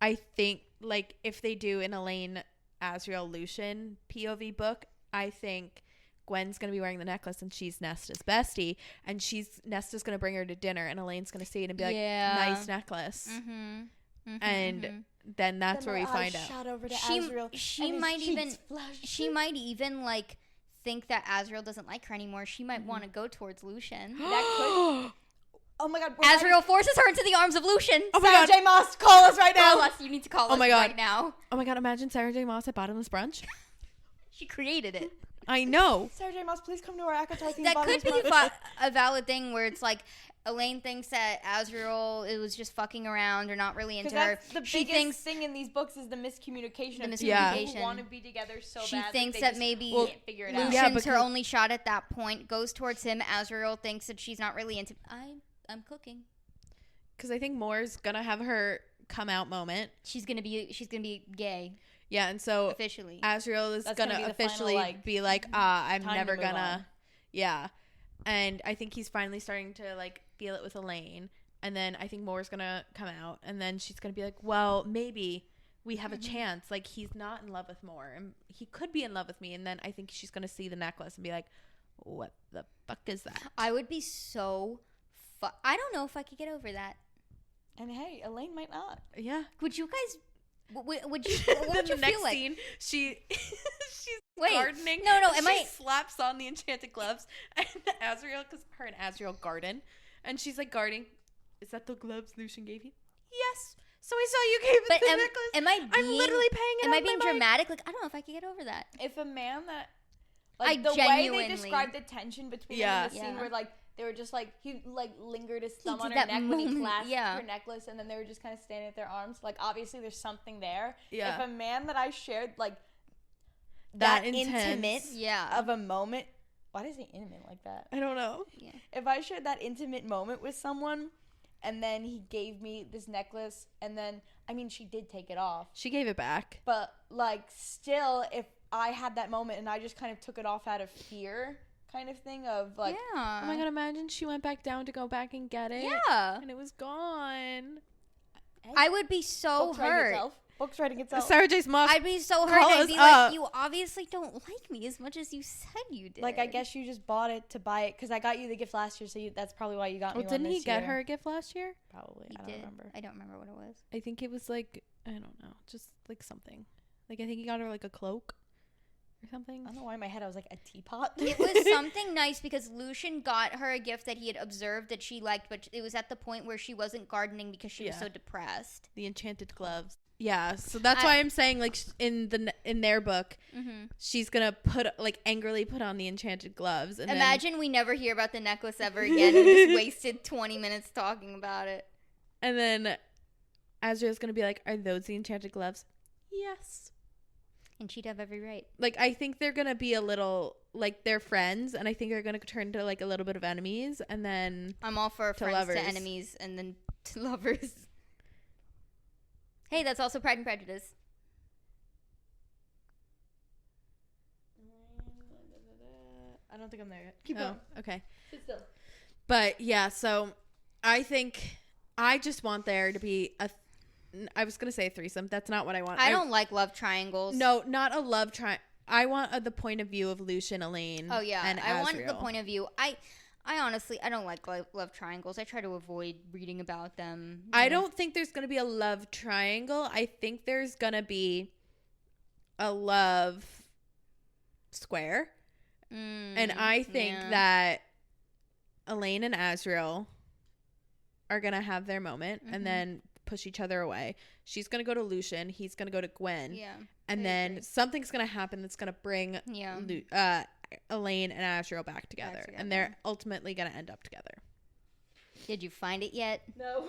I think, like, if they do an Elaine Azriel Lucian POV book, I think Gwen's going to be wearing the necklace and she's Nesta's bestie, and Nesta's going to bring her to dinner, and Elaine's going to see it and be like, nice necklace. And then that's where we find out. She might even like think that Azriel doesn't like her anymore. She might want to go towards Lucian. That could. Oh my god. Azriel forces her into the arms of Lucian. Oh my god. Sarah J. Maas, call us right now. Call us. You need to call us right now. Oh my god, imagine Sarah J. Maas at Bottomless Brunch. She created it. I know. Sarah J. Maas, please come to our ACOTAR theme. That could be a valid thing where it's like Elaine thinks that Azriel was just fucking around or not really into her. The biggest thing in these books is the miscommunication. Who want to be together so bad. She thinks that maybe can't figure it out. Lucian's her only shot at that point. Goes towards him. Azriel thinks that she's not really into. I'm cooking. Because I think Moore's gonna have her come out moment. She's gonna be gay. Yeah, and so officially, Azriel is gonna officially be like, I'm never gonna. Yeah, and I think he's finally starting to like feel it with Elaine, and then I think Moore's gonna come out, and then she's gonna be like, well, maybe we have a chance. Like, he's not in love with Moore, and he could be in love with me, and then I think she's gonna see the necklace and be like, what the fuck is that? I would be so. I don't know if I could get over that. And hey, Elaine might not. Yeah. Would you guys? What would you feel next like? Scene, she's Wait, gardening. No, and she slaps on the enchanted gloves, and Azriel, because her and Azriel garden, and she's like gardening. Is that the gloves Lucian gave you? Yes. So I saw you gave us the necklace. I'm literally paying it. Am I being dramatic? Like, I don't know if I could get over that. If a man that, like, the way they described the tension between them in the scene where like they were just like, he like lingered his thumb on her neck when he clasped her necklace, and then they were just kind of standing at their arms. Like, obviously there's something there. Yeah. If a man that I shared like that intimate of a moment, why does he intimate like that? I don't know. Yeah. If I shared that intimate moment with someone, and then he gave me this necklace, and then, I mean, she did take it off. She gave it back. But, like, still, if I had that moment and I just kind of took it off out of fear kind of thing of, like... Yeah. Oh, my God, imagine she went back down to go back and get it. Yeah. And it was gone. Hey, I would be so hurt. Book's writing itself. Sarah J. Maas. I'd be so hurt. I'd be like, you obviously don't like me as much as you said you did. Like, I guess you just bought it to buy it, because I got you the gift last year, so that's probably why you got me one didn't this he get year. her a gift last year? Probably. I don't remember. I don't remember what it was. I think it was like, I don't know, just like something. Like, I think he got her like a cloak or something. I don't know why in my head I was like, a teapot. It was something nice because Lucian got her a gift that he had observed that she liked, but it was at the point where she wasn't gardening because she was so depressed. The enchanted gloves. Yeah, so that's why I'm saying, like, in their book, she's gonna angrily put on the enchanted gloves. And imagine we never hear about the necklace ever again and just wasted 20 minutes talking about it. And then Azriel's going to be like, are those the enchanted gloves? Yes. And she'd have every right. Like, I think they're going to be a little, like, they're friends, and I think they're going to turn to, like, a little bit of enemies, and then I'm all for friends lovers. to enemies and then to lovers. Hey, that's also Pride and Prejudice. I don't think I'm there yet. Keep going. Okay. Sit still. But, yeah, so I think I just want there to be I was going to say a threesome. That's not what I want. I don't like love triangles. No, not a love triangle. I want the point of view of Lucian, Elaine. Oh, yeah. And I want Azriel. the point of view. I honestly, I don't like love triangles. I try to avoid reading about them. I don't think there's going to be a love triangle. I think there's going to be a love square. And I think that Elaine and Azriel are going to have their moment and then push each other away. She's going to go to Lucian. He's going to go to Gwen. Yeah. And then something's going to happen that's going to bring Elaine and Azriel back together. And they're ultimately going to end up together. Did you find it yet? No.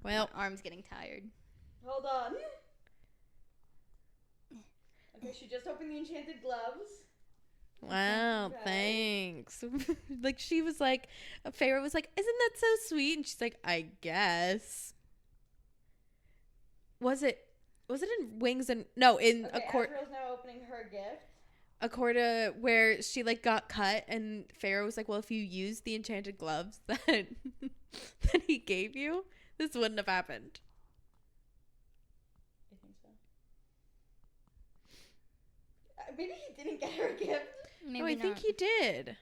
Well, my arm's getting tired. Hold on. Okay, she just opened the enchanted gloves. Wow, Okay. thanks. Like, she was like, Feyre was like, isn't that so sweet? And she's like, I guess. Was it in Wings and no, in Okay, a court Azriel's now opening her gift. a court where she like got cut and Feyre was like, well, if you use the enchanted gloves that that he gave you, this wouldn't have happened. I think so. Maybe he didn't get her a gift. Maybe no, I think he did.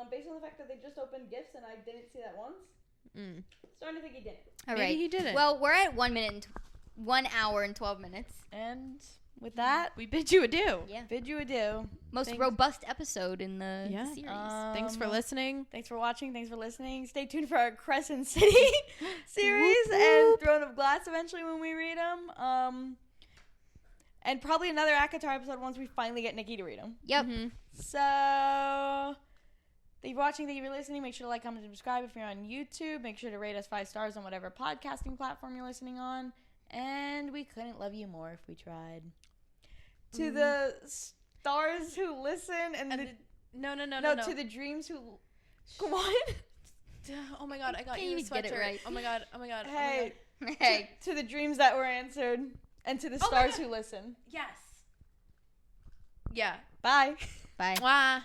Based on the fact that they just opened gifts and I didn't see that once. Starting to think he didn't. All Maybe right. he didn't. Well, we're at 1 hour and 12 minutes. And with that, we bid you adieu. Yeah. bid you adieu. Most robust episode in the series. Thanks for listening. Thanks for watching. Thanks for listening. Stay tuned for our Crescent City series and Throne of Glass eventually when we read them. And probably another ACOTAR episode once we finally get Nikki to read them. Yep. So, thank you for watching. Thank you for listening. Make sure to like, comment, and subscribe if you're on YouTube. Make sure to rate us 5 stars on whatever podcasting platform you're listening on. And we couldn't love you more if we tried. To the stars who listen and no, to the dreams who... Come on. Oh my god, I got Can't you a even get it sweatshirt. right. Oh my god. Hey. Hey. To the dreams that were answered. And to the stars who listen. Yes. Yeah. Bye. Bye. Mwah.